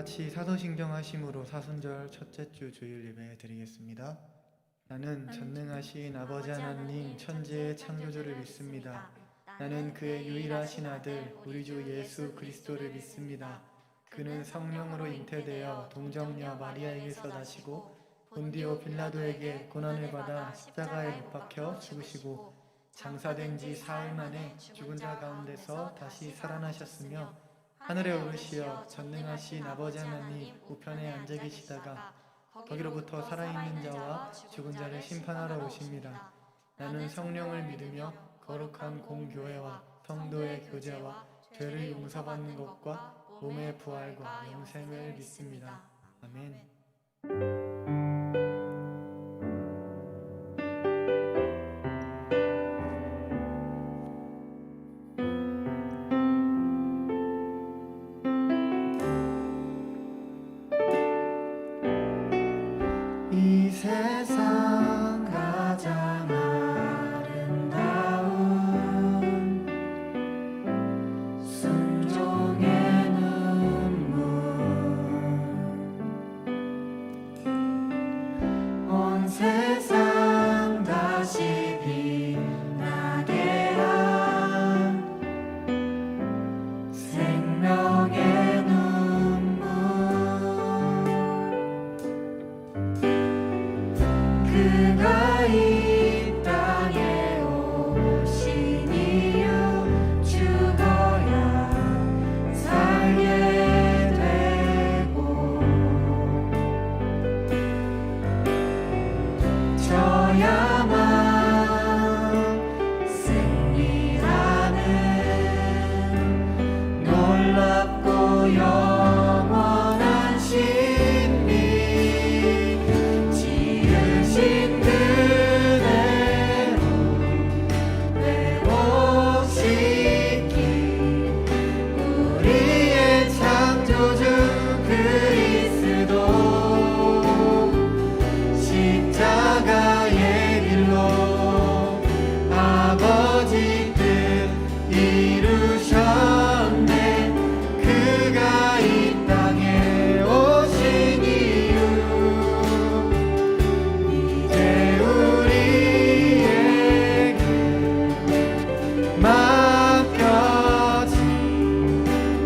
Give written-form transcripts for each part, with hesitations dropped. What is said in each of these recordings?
같이 사도신경 하심으로 사순절 첫째 주 주일 예배 드리겠습니다. 나는 전능하신 아버지 하나님 천지의 창조주를 믿습니다. 나는 그의 유일하신 아들 우리 주 예수 그리스도를 믿습니다. 그는 성령으로 잉태되어 동정녀 마리아에게서 나시고 본디오 빌라도에게 고난을 받아 십자가에 못 박혀 죽으시고 장사된 지 사흘 만에 죽은 자 가운데서 다시 살아나셨으며 하늘에 오르시어 전능하신 아버지 하나님 우편에 앉아 계시다가 거기로부터 살아있는 자와 죽은 자를 심판하러 오십니다. 나는 성령을 믿으며 거룩한 공교회와 성도의 교제와 죄를 용서받는 것과 몸의 부활과 영생을 믿습니다. 아멘. 이 세상 가장 아름다운 순종의 눈물 온 세상 다시 빛나게 한 생명의 눈물 그가 이 땅에 오신 이유 죽어야 살게 되고 져야만 승리하는 놀랍고 영원한 신비 지으신 그대로 회복시키 우리의 창조주 그리스도 십자가의 길로 아버지 뜻 이루셨네. 그가 이 땅에 오신 이유 이제 우리에게 맡겨진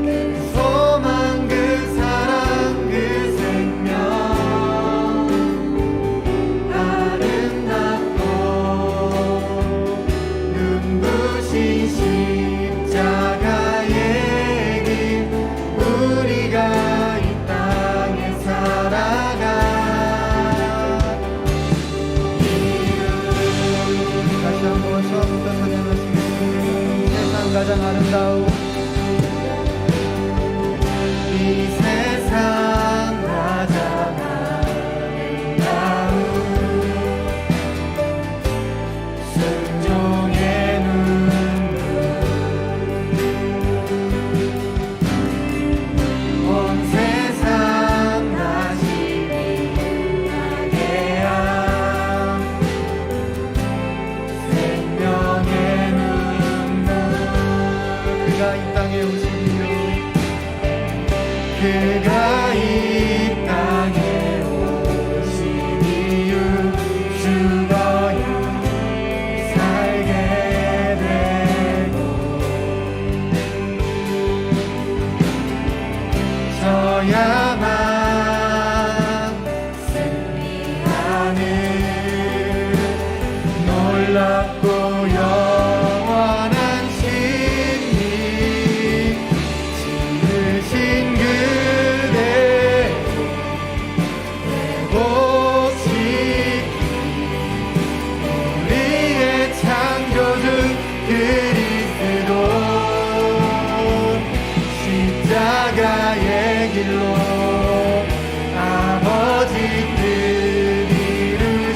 그 소망 그 사랑 그 생명 아름답고 눈부신 십자가의 길 우리가 이 땅에 살아가 다시 한번 처음부터 찬양하시겠습니다. 세상 가장 아름다운 이 세상 가장 아름다운 순종의 눈물 온 세상 다시 빛나게 한 생명의 눈물 그가 이 땅에 오신 이유 그가 이 땅에 오신 이유 죽어야 살게 되고 져야만 승리하는 놀랍고 영원한 신이 지으신 그대 회복시키 우리의 창조주 그리스도 십자가의 길로 아버지 뜻 이루셨네.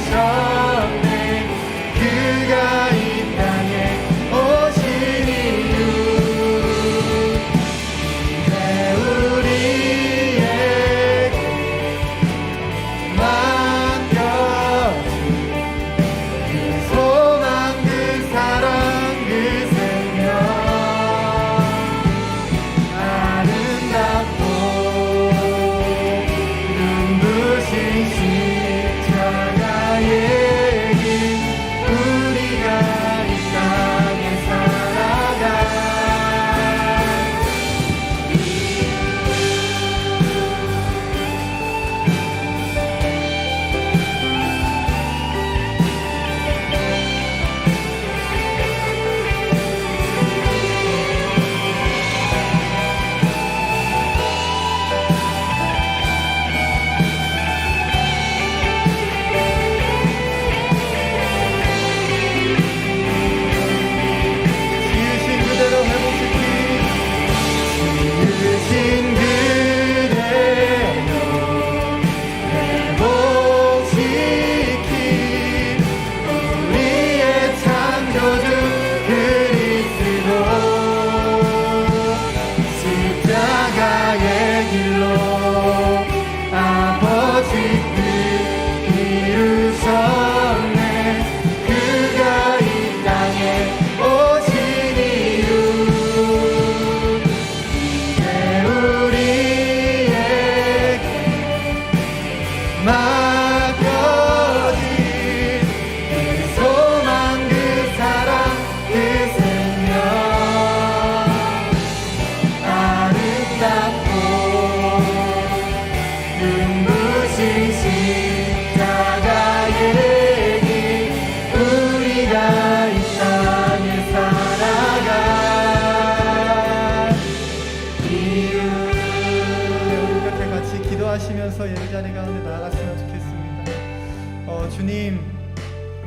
주님,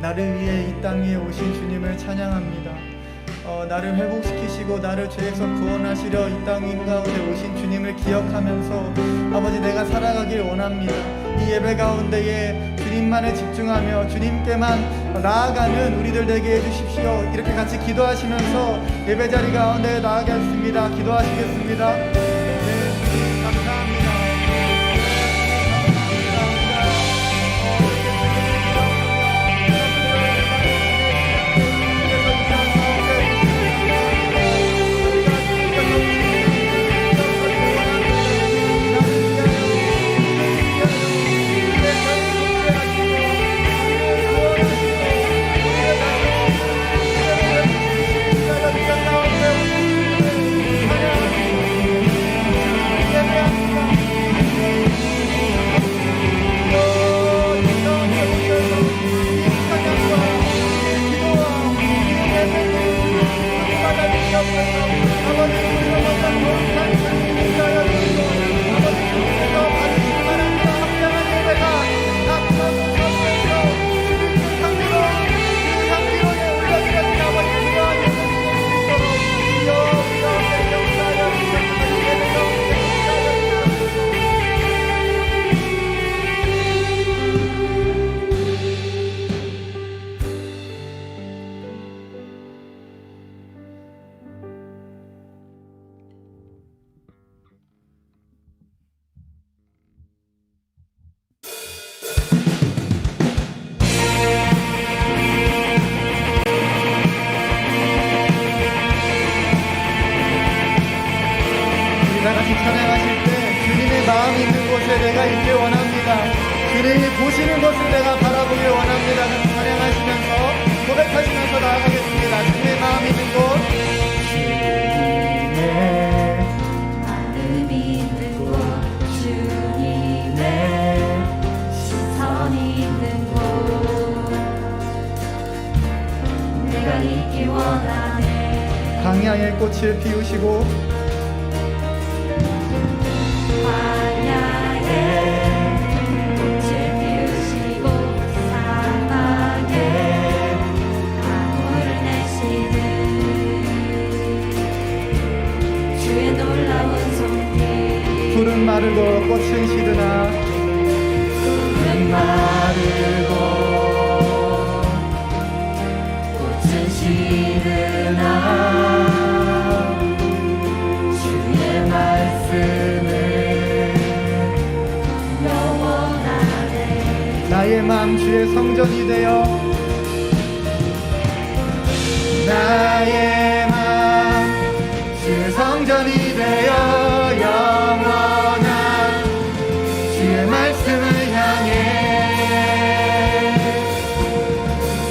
나를 위해 이 땅 위에 오신 주님을 찬양합니다. 나를 회복시키시고 나를 죄에서 구원하시려 이 땅 가운데 오신 주님을 기억하면서 아버지, 내가 살아가길 원합니다. 이 예배 가운데에 주님만에 집중하며 주님께만 나아가는 우리들 되게 해주십시오. 이렇게 같이 기도하시면서 예배 자리 가운데 나아가겠습니다. 기도하시겠습니다. 네, 감사합니다. 찬양하실 때 주님의 마음이 있는 곳에 내가 있길 원합니다. 주님이 보시는 것을 내가 바라보길 원합니다. 찬양하시면서 고백하시면서 나아가겠습니다. 주님의 마음이 있는 곳, 주님의 마음이 있는 곳, 주님의 시선이 있는 곳, 내가 있길 원하네. 광야의 꽃을 피우시고 푸른 마르고 꽃은 시드나, 푸른 마르고 꽃은 시드나, 주의 말씀은 영원하네. 나의 마음 주의 성전이 되어, 나의 마음 주의 성전이 되어 영원한 주의 말씀을 향해,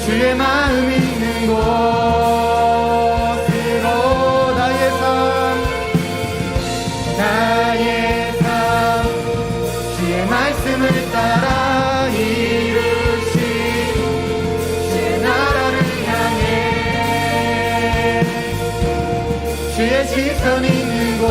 주의 마음이 있는 곳으로 나의 삶 주의 말씀을 따라 이루신 주의 나라를 향해, 주의 시선이 있는 곳,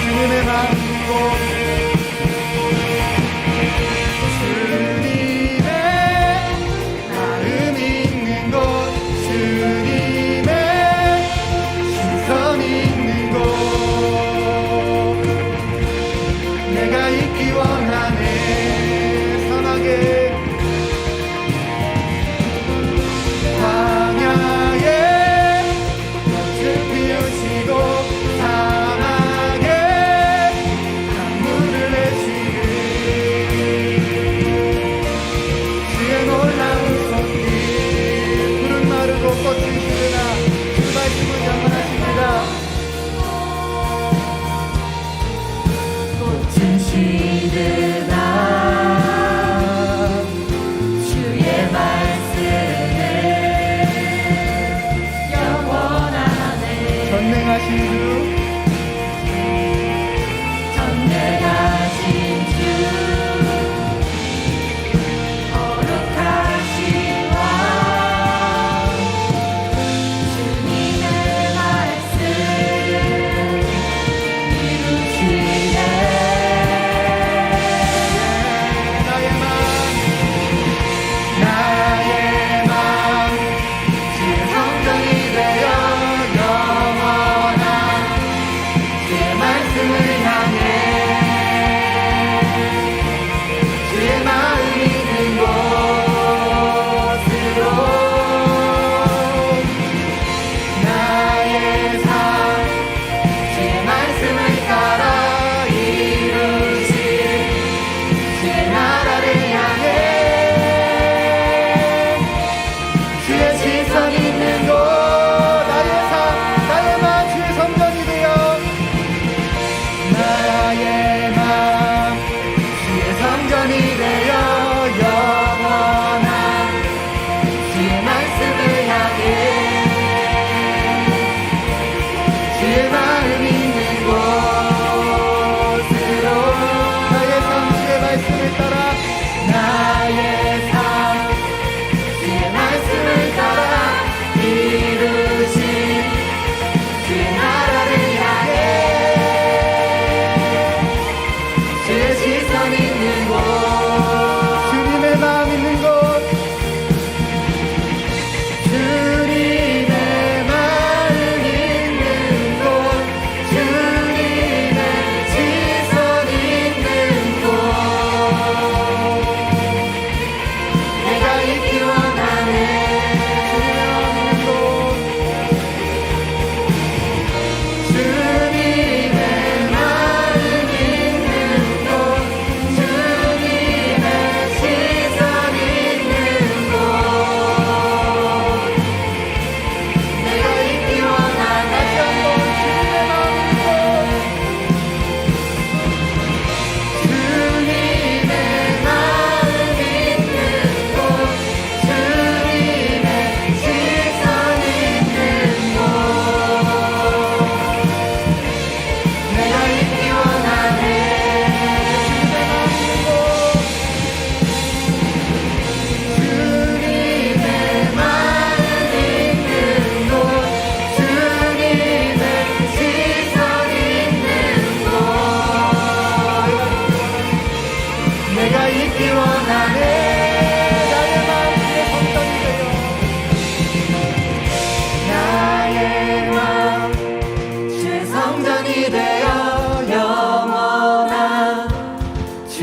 주님의 마음 있는 곳, 주님의 마음이 있는 곳, 주님의 시선이 있는 곳, 내가 있기 원하네. 사막에 광야에 꽃을 피우시고 사막에 강물을 내시는 주의 놀라운 손길, 푸른 마르고 꽃은 시드나 주 말씀은 영원하십니다. 꽃은 시드나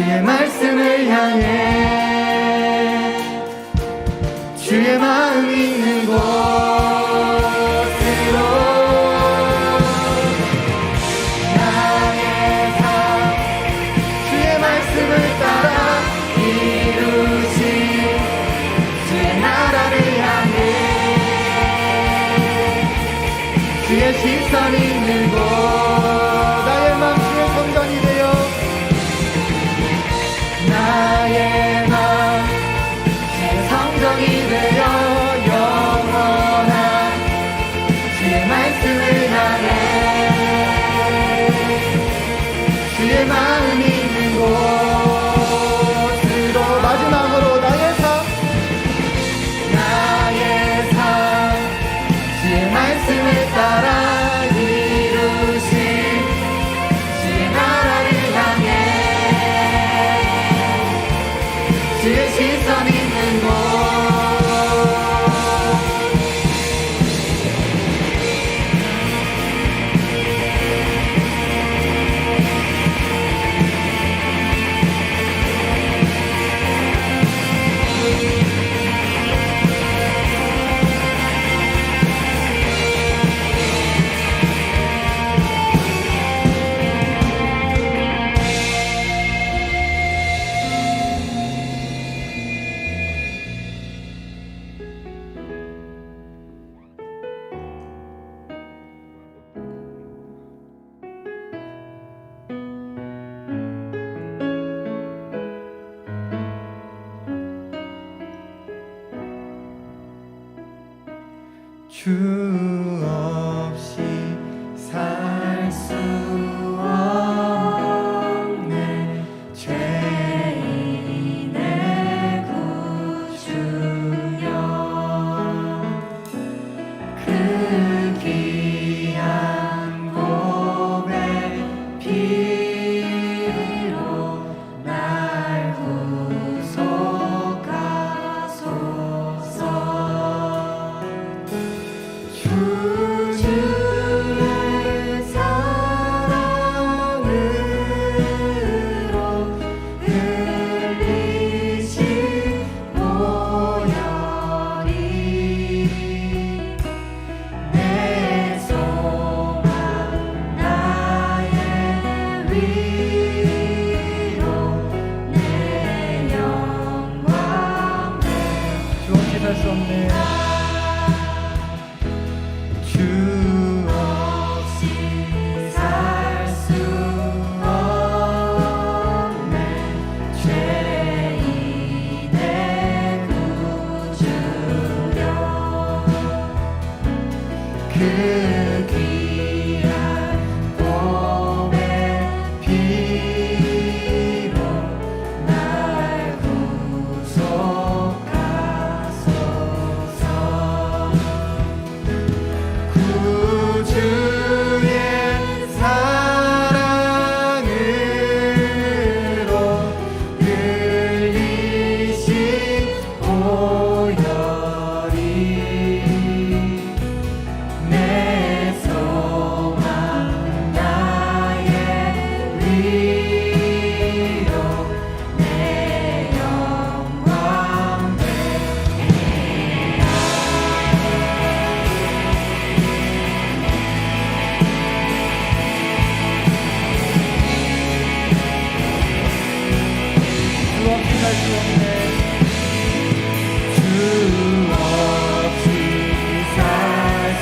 주의 말씀을 향해 주의 마음 있는 곳으로 나의 삶 주의 말씀을 따라 이루신 주의 나라를 향해 주의 시선 있는 곳 나의 맘 주의 성전이 되어 나의 맘 주의 성전이 되어 영원한 주의 말씀을 향해 주의 마음 있는 곳으로 마지막으로 나의 삶 주의 말씀을 따라 이루신 주의 나라를 향해 주의 시선 있는 곳 주 없이 살 수 없는 죄인의 구주여 그 귀한 보배 피로 날 구속하소서 주의 사랑으로 흘리신 보혈이 내 소망 나의 위로 내 영광 주 없이 살 수 없네 주 없이 살 수 없는 죄인의 구주여 그 귀한 보배 피로 날 구속하소서 구주의 사랑으로 흘리신 보혈이 내 소망 나의 위로 내 영광 주 없이 살 수 없네 주 없이 살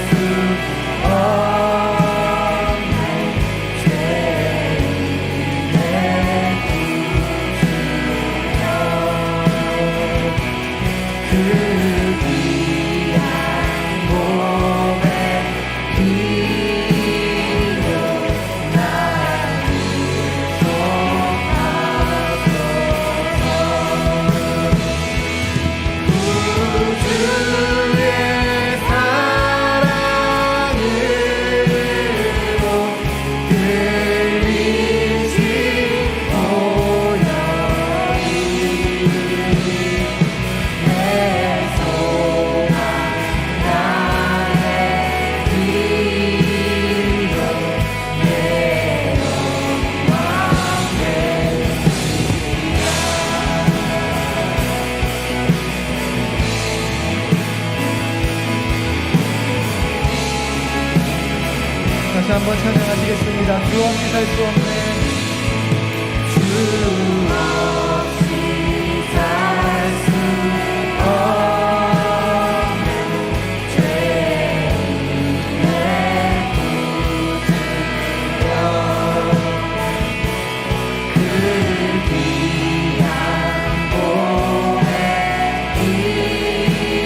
수 없는 죄인의 구주여 그 귀한 몸의 피로 날 구속하소서 고백하겠습니다. 주 없이 살 수 없네. 주 없이 살 수 없네. 죄인의 구주여 그 귀한 보배 이로 나를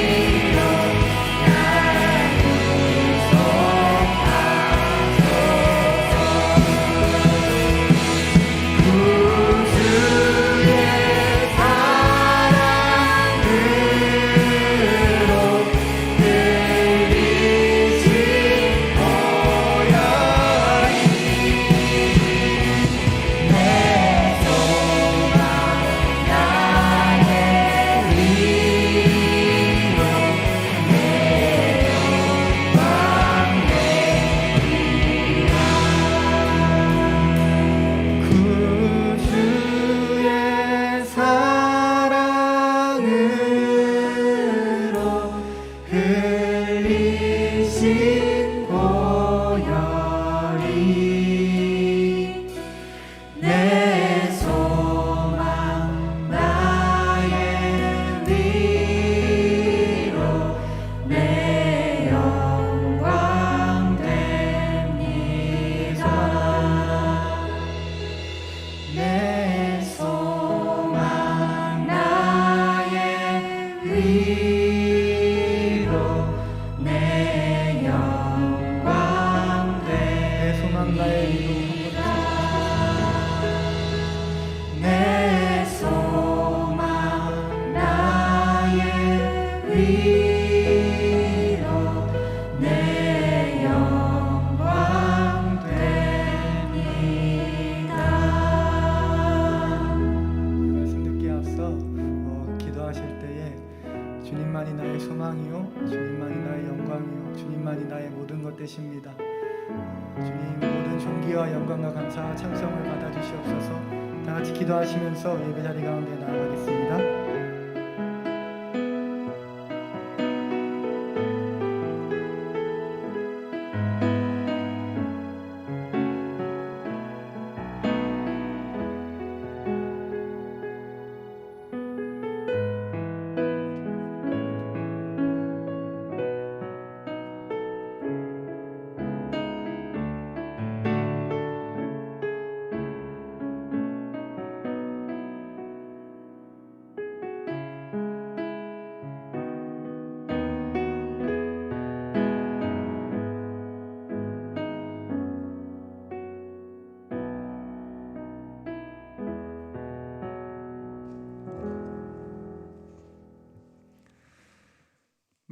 주님만이 나의 소망이요, 주님만이 나의 영광이요, 주님만이 나의 모든 것 되십니다. 주님 모든 존귀와 영광과 감사와 찬송을 받아주시옵소서. 다 같이 기도하시면서 예배 자리 가운데 나아가겠습니다.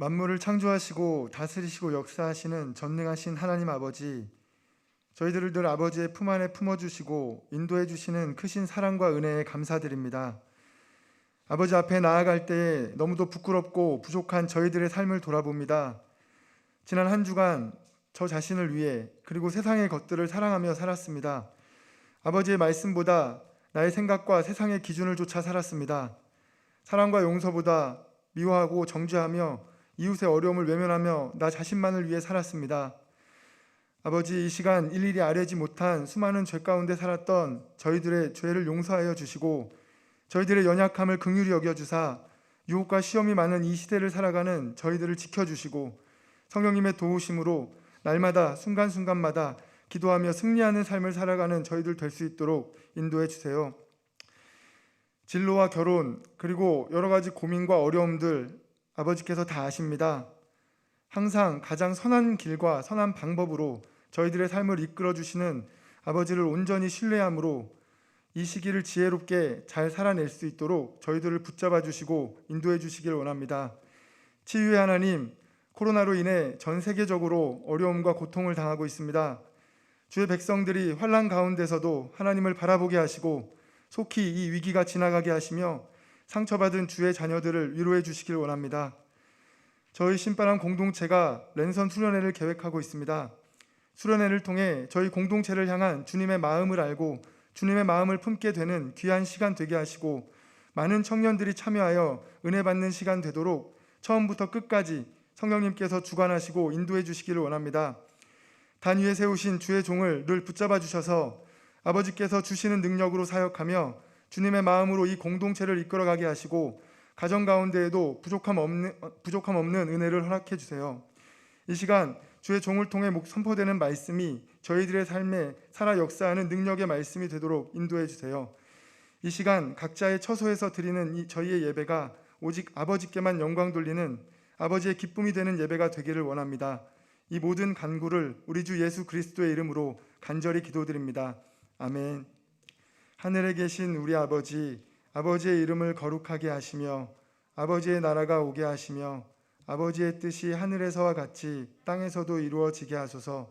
만물을 창조하시고 다스리시고 역사하시는 전능하신 하나님 아버지, 저희들을 늘 아버지의 품 안에 품어주시고 인도해 주시는 크신 사랑과 은혜에 감사드립니다. 아버지 앞에 나아갈 때에 너무도 부끄럽고 부족한 저희들의 삶을 돌아봅니다. 지난 한 주간 저 자신을 위해 그리고 세상의 것들을 사랑하며 살았습니다. 아버지의 말씀보다 나의 생각과 세상의 기준을 쫓아 살았습니다. 사랑과 용서보다 미워하고 정죄하며 이웃의 어려움을 외면하며 나 자신만을 위해 살았습니다. 아버지, 이 시간 일일이 아뢰지 못한 수많은 죄 가운데 살았던 저희들의 죄를 용서하여 주시고 저희들의 연약함을 긍휼히 여겨주사 유혹과 시험이 많은 이 시대를 살아가는 저희들을 지켜주시고 성령님의 도우심으로 날마다 순간순간마다 기도하며 승리하는 삶을 살아가는 저희들 될 수 있도록 인도해 주세요. 진로와 결혼 그리고 여러 가지 고민과 어려움들 아버지께서 다 아십니다. 항상 가장 선한 길과 선한 방법으로 저희들의 삶을 이끌어 주시는 아버지를 온전히 신뢰함으로 이 시기를 지혜롭게 잘 살아낼 수 있도록 저희들을 붙잡아 주시고 인도해 주시길 원합니다. 치유의 하나님, 코로나로 인해 전 세계적으로 어려움과 고통을 당하고 있습니다. 주의 백성들이 환난 가운데서도 하나님을 바라보게 하시고 속히 이 위기가 지나가게 하시며 상처받은 주의 자녀들을 위로해 주시길 원합니다. 저희 신바람 공동체가 랜선 수련회를 계획하고 있습니다. 수련회를 통해 저희 공동체를 향한 주님의 마음을 알고 주님의 마음을 품게 되는 귀한 시간 되게 하시고 많은 청년들이 참여하여 은혜 받는 시간 되도록 처음부터 끝까지 성령님께서 주관하시고 인도해 주시기를 원합니다. 단 위에 세우신 주의 종을 늘 붙잡아 주셔서 아버지께서 주시는 능력으로 사역하며 주님의 마음으로 이 공동체를 이끌어가게 하시고 가정 가운데에도 부족함 없는 은혜를 허락해 주세요. 이 시간 주의 종을 통해 선포되는 말씀이 저희들의 삶에 살아 역사하는 능력의 말씀이 되도록 인도해 주세요. 이 시간 각자의 처소에서 드리는 저희의 예배가 오직 아버지께만 영광 돌리는 아버지의 기쁨이 되는 예배가 되기를 원합니다. 이 모든 간구를 우리 주 예수 그리스도의 이름으로 간절히 기도드립니다. 아멘. 하늘에 계신 우리 아버지, 아버지의 이름을 거룩하게 하시며 아버지의 나라가 오게 하시며 아버지의 뜻이 하늘에서와 같이 땅에서도 이루어지게 하소서.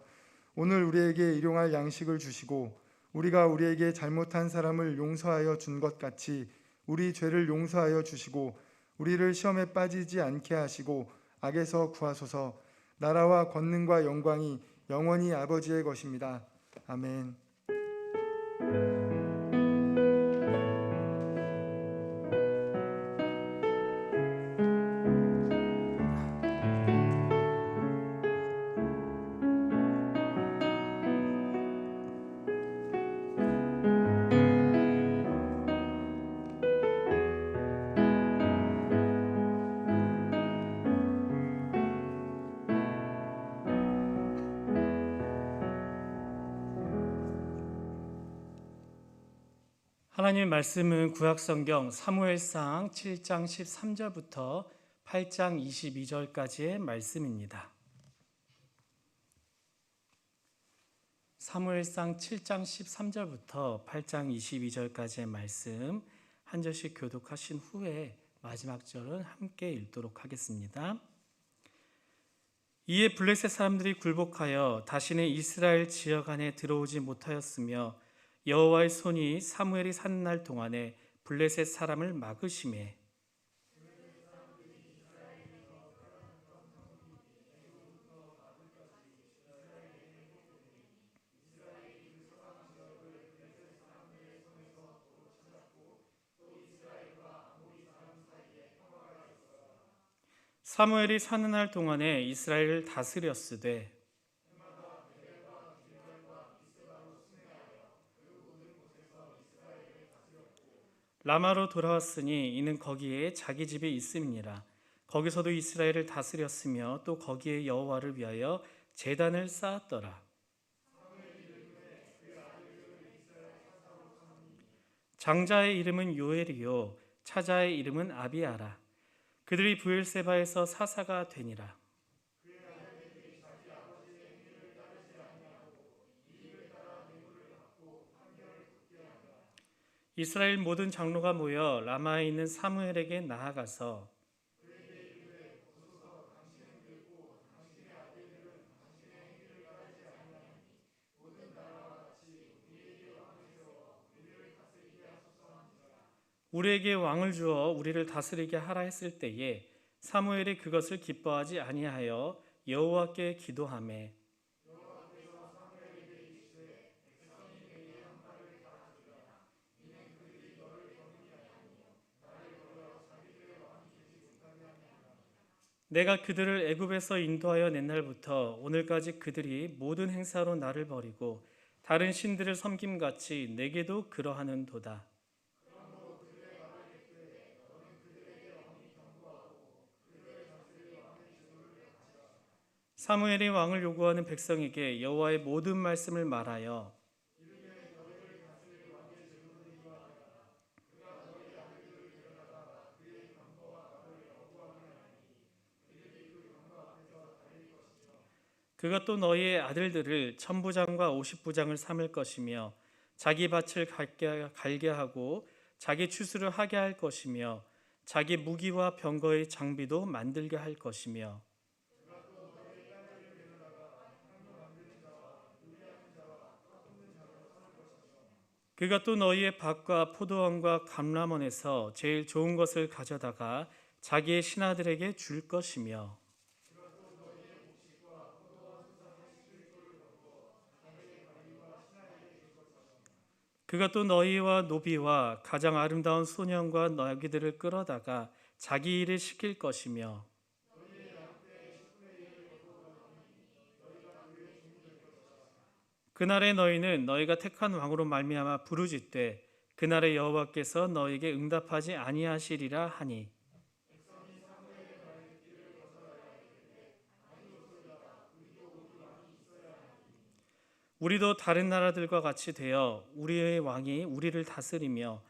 오늘 우리에게 일용할 양식을 주시고 우리가 우리에게 잘못한 사람을 용서하여 준 것 같이 우리 죄를 용서하여 주시고 우리를 시험에 빠지지 않게 하시고 악에서 구하소서. 나라와 권능과 영광이 영원히 아버지의 것입니다. 아멘. 하나님의 말씀은 구약성경 사무엘상 7장 13절부터 8장 22절까지의 말씀입니다. 사무엘상 7장 13절부터 8장 22절까지의 말씀 한 절씩 교독하신 후에 마지막 절은 함께 읽도록 하겠습니다. 이에 블레셋 사람들이 굴복하여 다시는 이스라엘 지역 안에 들어오지 못하였으며 여호와의 손이 사무엘이 사는 날 동안에 블레셋 사람을 막으시매 사무엘이 사는 날 동안에 이스라엘을 다스렸으되 라마로 돌아왔으니 이는 거기에 자기 집이 있음이니라. 거기서도 이스라엘을 다스렸으며 또 거기에 여호와를 위하여 제단을 쌓았더라. 장자의 이름은 요엘이요 차자의 이름은 아비아라. 그들이 브엘세바에서 사사가 되니라. 이스라엘 모든 장로가 모여 라마에 있는 사무엘에게 나아가서 우리에게 왕을 주어 우리를 다스리게 하라 했을 때에 사무엘이 그것을 기뻐하지 아니하여 여호와께 기도하매 내가 그들을 애굽에서 인도하여 낸 날부터 오늘까지 그들이 모든 행사로 나를 버리고 다른 신들을 섬김같이 내게도 그러하는도다. 사무엘이 왕을 요구하는 백성에게 여호와의 모든 말씀을 말하여 그가 또 너희의 아들들을 천부장과 오십부장을 삼을 것이며 자기 밭을 갈게 하고 자기 추수를 하게 할 것이며 자기 무기와 병거의 장비도 만들게 할 것이며 그가 또 너희의 밭과 포도원과 감람원에서 제일 좋은 것을 가져다가 자기의 신하들에게 줄 것이며 그가 또 너희와 노비와 가장 아름다운 소년과 너희들을 끌어다가 자기 일을 시킬 것이며 그날에 너희는 너희가 택한 왕으로 말미암아 부르짖되 그날에 여호와께서 너희에게 응답하지 아니하시리라 하니 우리도 다른 나라들과 같이 되어 우리의 왕이 우리를 다스리며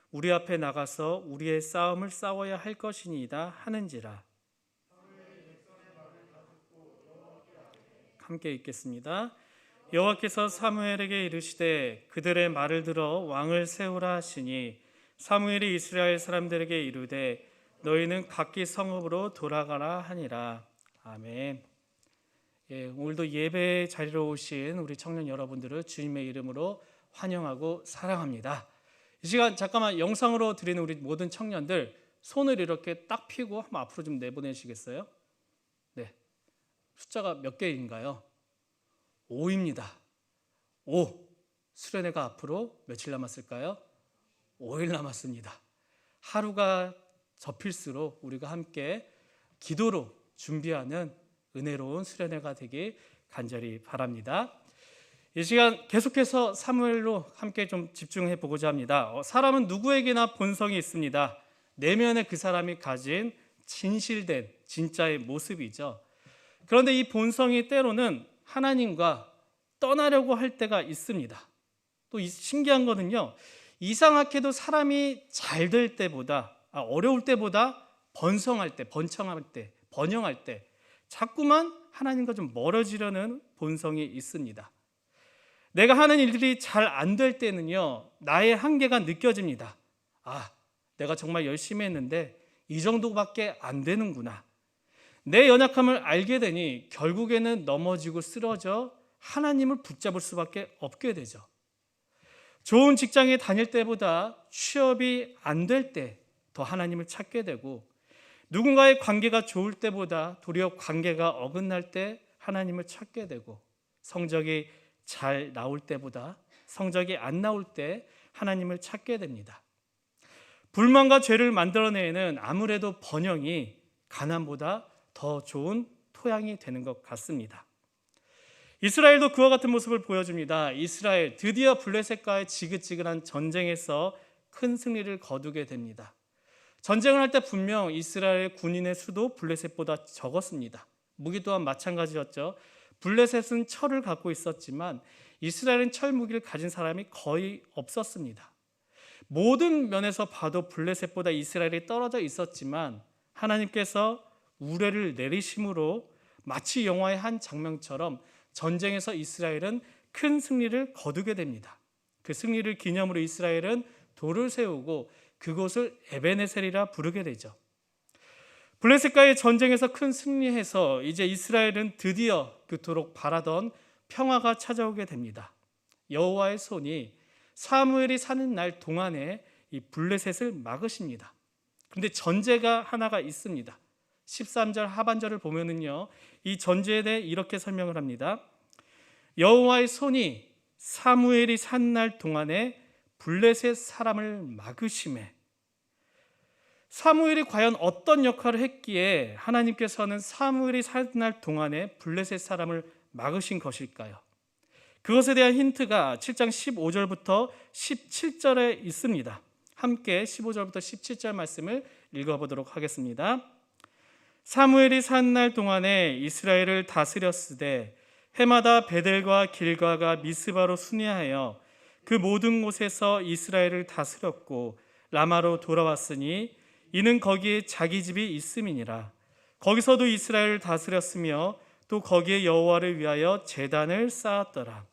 우리 앞에 나가서 우리의 싸움을 싸워야 할 것이니이다 하는지라. 함께 읽겠습니다. 여호와께서 사무엘에게 이르시되 그들의 말을 들어 왕을 세우라 하시니 사무엘이 이스라엘 사람들에게 이르되 너희는 각기 성읍으로 돌아가라 하니라. 아멘. 오늘도 예배 자리로 오신 우리 청년 여러분들을 주님의 이름으로 환영하고 사랑합니다. 이 시간 잠깐만 영상으로 드리는 우리 모든 청년들 손을 이렇게 딱 펴고 한번 앞으로 좀 내보내시겠어요? 네, 숫자가 몇 개인가요? 5입니다. 5. 수련회가 앞으로 며칠 남았을까요? 5일 남았습니다. 하루가 접힐수록 우리가 함께 기도로 준비하는 은혜로운 수련회가 되길 간절히 바랍니다. 이 시간 계속해서 사무엘로 함께 좀 집중해 보고자 합니다. 사람은 누구에게나 본성이 있습니다. 내면에 그 사람이 가진 진실된 진짜의 모습이죠. 그런데 이 본성이 때로는 하나님과 떠나려고 할 때가 있습니다. 또 신기한 거는요, 이상하게도 사람이 잘 될 때보다 어려울 때보다 번성할 때, 번영할 때 자꾸만 하나님과 좀 멀어지려는 본성이 있습니다. 내가 하는 일들이 잘 안 될 때는요, 나의 한계가 느껴집니다. 내가 정말 열심히 했는데 이 정도밖에 안 되는구나. 내 연약함을 알게 되니 결국에는 넘어지고 쓰러져 하나님을 붙잡을 수밖에 없게 되죠. 좋은 직장에 다닐 때보다 취업이 안 될 때 더 하나님을 찾게 되고, 누군가의 관계가 좋을 때보다 도리어 관계가 어긋날 때 하나님을 찾게 되고, 성적이 잘 나올 때보다 성적이 안 나올 때 하나님을 찾게 됩니다. 불만과 죄를 만들어내는 아무래도 번영이 가난보다 더 좋은 토양이 되는 것 같습니다. 이스라엘도 그와 같은 모습을 보여줍니다. 이스라엘 드디어 블레셋과의 지긋지긋한 전쟁에서 큰 승리를 거두게 됩니다. 전쟁을 할 때 분명 이스라엘 군인의 수도 블레셋보다 적었습니다. 무기 또한 마찬가지였죠. 블레셋은 철을 갖고 있었지만 이스라엘은 철 무기를 가진 사람이 거의 없었습니다. 모든 면에서 봐도 블레셋보다 이스라엘이 떨어져 있었지만 하나님께서 우레를 내리심으로 마치 영화의 한 장면처럼 전쟁에서 이스라엘은 큰 승리를 거두게 됩니다. 그 승리를 기념으로 이스라엘은 돌을 세우고 그곳을 에베네셀이라 부르게 되죠. 블레셋과의 전쟁에서 큰 승리해서 이제 이스라엘은 드디어 그토록 바라던 평화가 찾아오게 됩니다. 여호와의 손이 사무엘이 사는 날 동안에 이 블레셋을 막으십니다. 그런데 전제가 하나가 있습니다. 13절 하반절을 보면은요, 이 전제에 대해 이렇게 설명을 합니다. 여호와의 손이 사무엘이 산 날 동안에 블레셋 사람을 막으심에. 사무엘이 과연 어떤 역할을 했기에 하나님께서는 사무엘이 산 날 동안에 블레셋 사람을 막으신 것일까요? 그것에 대한 힌트가 7장 15절부터 17절에 있습니다. 함께 15절부터 17절 말씀을 읽어보도록 하겠습니다. 사무엘이 산 날 동안에 이스라엘을 다스렸으되 해마다 베델과 길가가 미스바로 순회하여 그 모든 곳에서 이스라엘을 다스렸고 라마로 돌아왔으니 이는 거기에 자기 집이 있음이니라. 거기서도 이스라엘을 다스렸으며 또 거기에 여호와를 위하여 제단을 쌓았더라.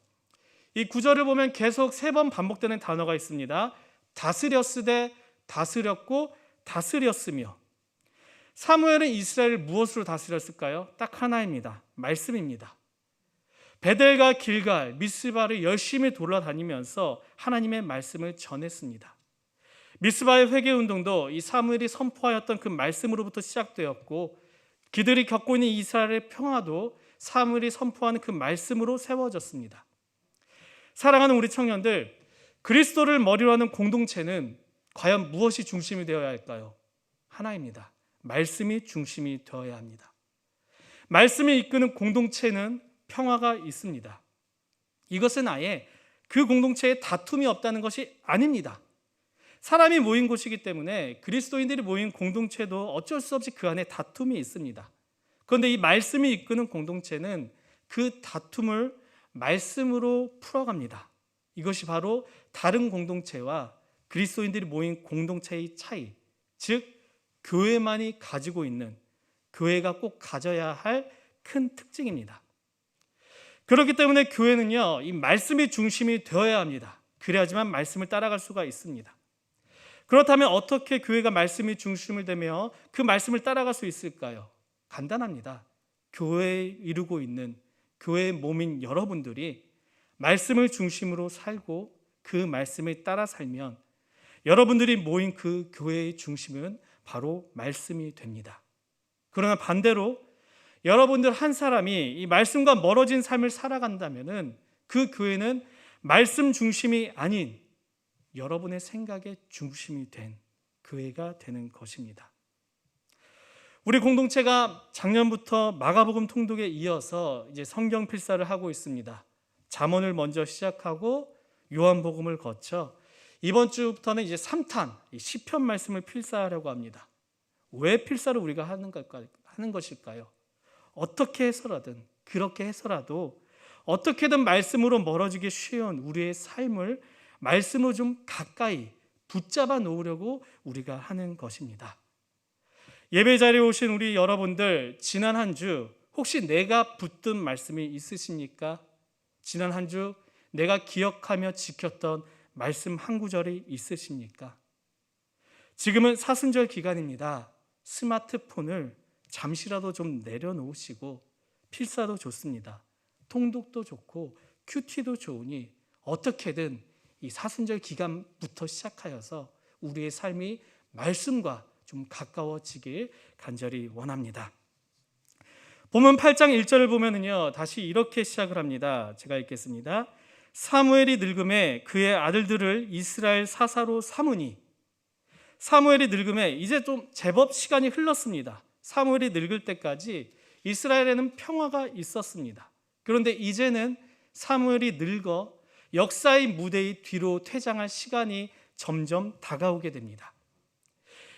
이 구절을 보면 계속 3번 반복되는 단어가 있습니다. 다스렸으되, 다스렸고, 다스렸으며. 사무엘은 이스라엘을 무엇으로 다스렸을까요? 딱 하나입니다. 말씀입니다. 베델과 길갈, 미스바를 열심히 돌아다니면서 하나님의 말씀을 전했습니다. 미스바의 회개운동도 이 사무엘이 선포하였던 그 말씀으로부터 시작되었고, 그들이 겪고 있는 이스라엘의 평화도 사무엘이 선포하는 그 말씀으로 세워졌습니다. 사랑하는 우리 청년들, 그리스도를 머리로 하는 공동체는 과연 무엇이 중심이 되어야 할까요? 하나입니다. 말씀이 중심이 되어야 합니다. 말씀이 이끄는 공동체는 평화가 있습니다. 이것은 아예 그 공동체에 다툼이 없다는 것이 아닙니다. 사람이 모인 곳이기 때문에 그리스도인들이 모인 공동체도 어쩔 수 없이 그 안에 다툼이 있습니다. 그런데 이 말씀이 이끄는 공동체는 그 다툼을 말씀으로 풀어갑니다. 이것이 바로 다른 공동체와 그리스도인들이 모인 공동체의 차이, 즉 교회만이 가지고 있는, 교회가 꼭 가져야 할 큰 특징입니다. 그렇기 때문에 교회는요, 이 말씀이 중심이 되어야 합니다. 그래야지만 말씀을 따라갈 수가 있습니다. 그렇다면 어떻게 교회가 말씀이 중심을 되며 그 말씀을 따라갈 수 있을까요? 간단합니다. 교회에 이루고 있는 교회의 몸인 여러분들이 말씀을 중심으로 살고 그 말씀을 따라 살면 여러분들이 모인 그 교회의 중심은 바로 말씀이 됩니다. 그러나 반대로 여러분들 한 사람이 이 말씀과 멀어진 삶을 살아간다면 그 교회는 말씀 중심이 아닌 여러분의 생각의 중심이 된 교회가 되는 것입니다. 우리 공동체가 작년부터 마가복음 통독에 이어서 이제 성경 필사를 하고 있습니다. 잠언을 먼저 시작하고 요한복음을 거쳐 이번 주부터는 이제 3탄 시편 말씀을 필사하려고 합니다. 왜 필사를 우리가 하는 것일까요? 어떻게 해서라든, 그렇게 해서라도 어떻게든 말씀으로 멀어지기 쉬운 우리의 삶을 말씀으로 좀 가까이 붙잡아 놓으려고 우리가 하는 것입니다. 예배 자리에 오신 우리 여러분들, 지난 한 주 혹시 내가 붙든 말씀이 있으십니까? 지난 한 주 내가 기억하며 지켰던 말씀 한 구절이 있으십니까? 지금은 사순절 기간입니다. 스마트폰을 잠시라도 좀 내려놓으시고, 필사도 좋습니다. 통독도 좋고 큐티도 좋으니 어떻게든 이 사순절 기간부터 시작하여서 우리의 삶이 말씀과 좀 가까워지길 간절히 원합니다. 본문 8장 1절을 보면은요, 다시 이렇게 시작을 합니다. 제가 읽겠습니다. 사무엘이 늙음에 그의 아들들을 이스라엘 사사로 삼으니, 사무엘이 늙음에 이제 좀 제법 시간이 흘렀습니다. 사무엘이 늙을 때까지 이스라엘에는 평화가 있었습니다. 그런데 이제는 사무엘이 늙어 역사의 무대의 뒤로 퇴장할 시간이 점점 다가오게 됩니다.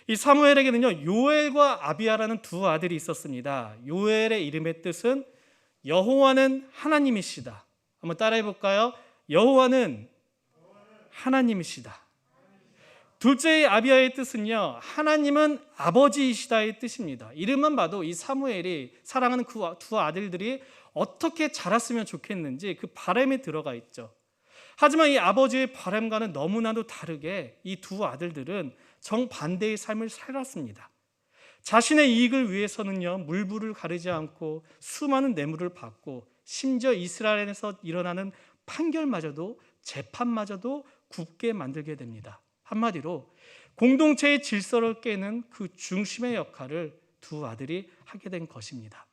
이 사무엘에게는요, 요엘과 아비야라는 두 아들이 있었습니다. 요엘의 이름의 뜻은 여호와는 하나님이시다. 한번 따라해 볼까요? 여호와는 하나님이시다. 둘째의 아비야의 뜻은요, 하나님은 아버지이시다의 뜻입니다. 이름만 봐도 이 사무엘이 사랑하는 그 두 아들들이 어떻게 자랐으면 좋겠는지 그 바람이 들어가 있죠. 하지만 이 아버지의 바람과는 너무나도 다르게 이 두 아들들은 정반대의 삶을 살았습니다. 자신의 이익을 위해서는요, 물불을 가리지 않고 수많은 뇌물을 받고, 심지어 이스라엘에서 일어나는 판결마저도, 재판마저도 굽게 만들게 됩니다. 한마디로 공동체의 질서를 깨는 그 중심의 역할을 두 아들이 하게 된 것입니다.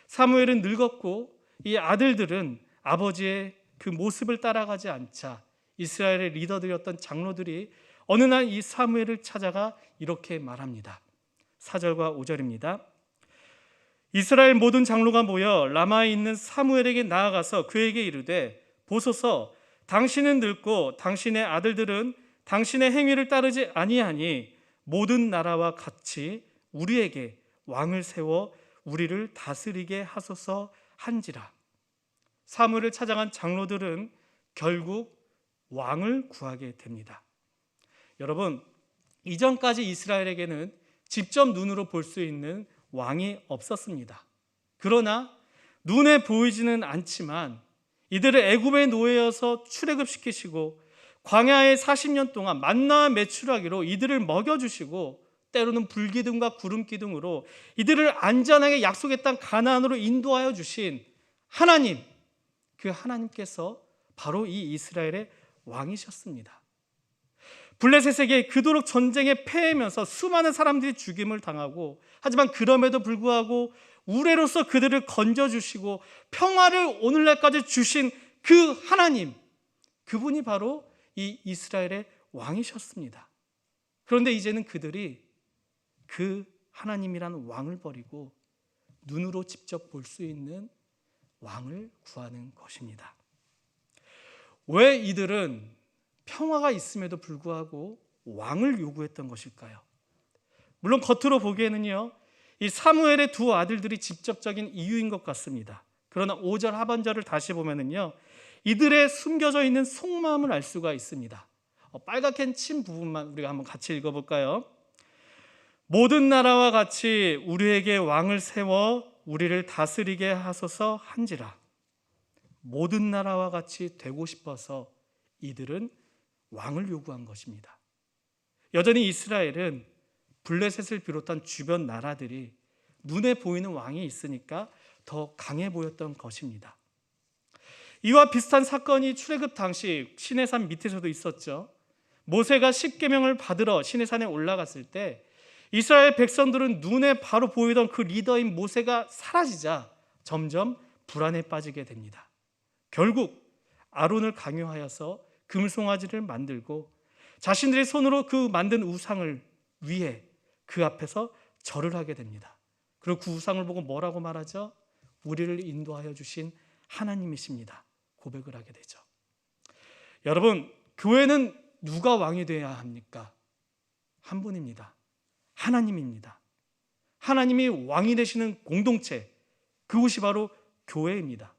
사무엘은 늙었고 이 아들들은 아버지의 그 모습을 따라가지 않자 이스라엘의 리더들이었던 장로들이 어느 날 이 사무엘을 찾아가 이렇게 말합니다. 4절과 5절입니다. 이스라엘 모든 장로가 모여 라마에 있는 사무엘에게 나아가서 그에게 이르되, 보소서, 당신은 늙고 당신의 아들들은 당신의 행위를 따르지 아니하니 모든 나라와 같이 우리에게 왕을 세워 우리를 다스리게 하소서 한지라. 사무엘을 찾아간 장로들은 결국 왕을 구하게 됩니다. 여러분, 이전까지 이스라엘에게는 직접 눈으로 볼 수 있는 왕이 없었습니다. 그러나 눈에 보이지는 않지만 이들을 애굽의 노예여서 출애굽시키시고 광야에 40년 동안 만나와 메추라기로 이들을 먹여주시고, 때로는 불기둥과 구름기둥으로 이들을 안전하게 약속의 땅 가나안으로 인도하여 주신 하나님, 그 하나님께서 바로 이 이스라엘의 왕이셨습니다. 블레셋에게 그토록 전쟁에 패하면서 수많은 사람들이 죽임을 당하고, 하지만 그럼에도 불구하고 우레로서 그들을 건져주시고 평화를 오늘날까지 주신 그 하나님, 그분이 바로 이 이스라엘의 왕이셨습니다. 그런데 이제는 그들이 그 하나님이라는 왕을 버리고 눈으로 직접 볼 수 있는 왕을 구하는 것입니다. 왜 이들은 평화가 있음에도 불구하고 왕을 요구했던 것일까요? 물론 겉으로 보기에는요, 이 사무엘의 두 아들들이 직접적인 이유인 것 같습니다. 그러나 5절 하반절을 다시 보면은요, 이들의 숨겨져 있는 속마음을 알 수가 있습니다. 빨갛게 친 부분만 우리가 한번 같이 읽어볼까요? 모든 나라와 같이 우리에게 왕을 세워 우리를 다스리게 하소서 한지라. 모든 나라와 같이 되고 싶어서 이들은 왕을 요구한 것입니다. 여전히 이스라엘은 블레셋을 비롯한 주변 나라들이 눈에 보이는 왕이 있으니까 더 강해 보였던 것입니다. 이와 비슷한 사건이 출애굽 당시 시내산 밑에서도 있었죠. 모세가 십계명을 받으러 시내산에 올라갔을 때 이스라엘 백성들은 눈에 바로 보이던 그 리더인 모세가 사라지자 점점 불안에 빠지게 됩니다. 결국 아론을 강요하여서 금송아지를 만들고 자신들의 손으로 그 만든 우상을 위해 그 앞에서 절을 하게 됩니다. 그리고 그 우상을 보고 뭐라고 말하죠? 우리를 인도하여 주신 하나님이십니다. 고백을 하게 되죠. 여러분, 교회는 누가 왕이 되어야 합니까? 한 분입니다. 하나님입니다. 하나님이 왕이 되시는 공동체, 그곳이 바로 교회입니다.